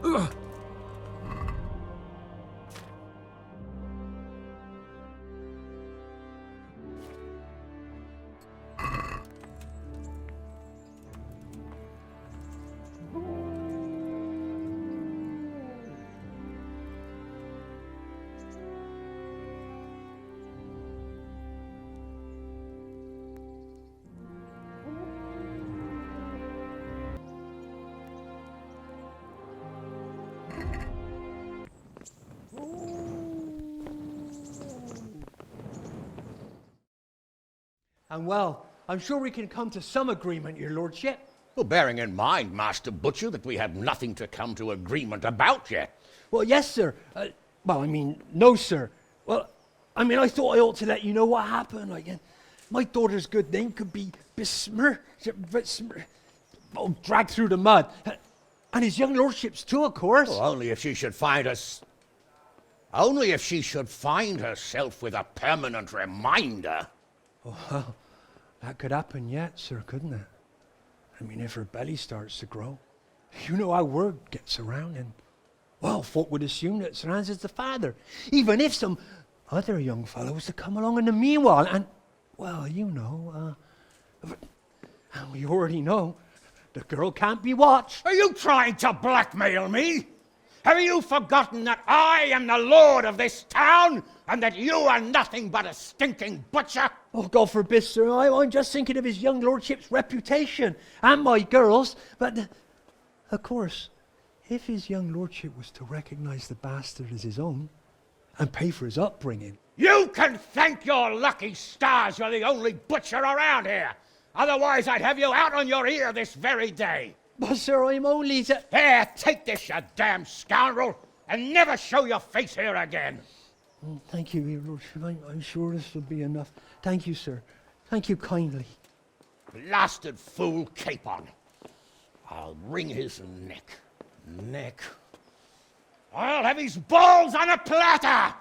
Ugh.
And well, I'm sure we can come to some agreement, your lordship.
Well, bearing in mind, Master Butcher, that we have nothing to come to agreement about yet.
Well, yes, sir. No, sir. Well, I thought I ought to let you know what happened. My daughter's good name could be dragged through the mud. And his young lordship's too, of course.
Well, only if she should find herself with a permanent reminder.
Oh, well, that could happen yet, sir, couldn't it? If her belly starts to grow. You know how word gets around, and, well, folk would assume that Sir Hans is the father, even if some other young fellow was to come along in the meanwhile, and, well, and we already know, the girl can't be watched.
Are you trying to blackmail me? Have you forgotten that I am the lord of this town, and that you are nothing but a stinking butcher?
Oh, God forbid, sir. I'm just thinking of his young lordship's reputation, and my girl's. But, of course, if his young lordship was to recognize the bastard as his own, and pay for his upbringing...
You can thank your lucky stars you're the only butcher around here. Otherwise, I'd have you out on your ear this very day.
But, sir, I'm only...
Here, take this, you damn scoundrel, and never show your face here again.
Thank you, your lordship. I'm sure this will be enough. Thank you, sir. Thank you kindly.
Blasted fool Capon. I'll wring his neck. I'll have his balls on a platter!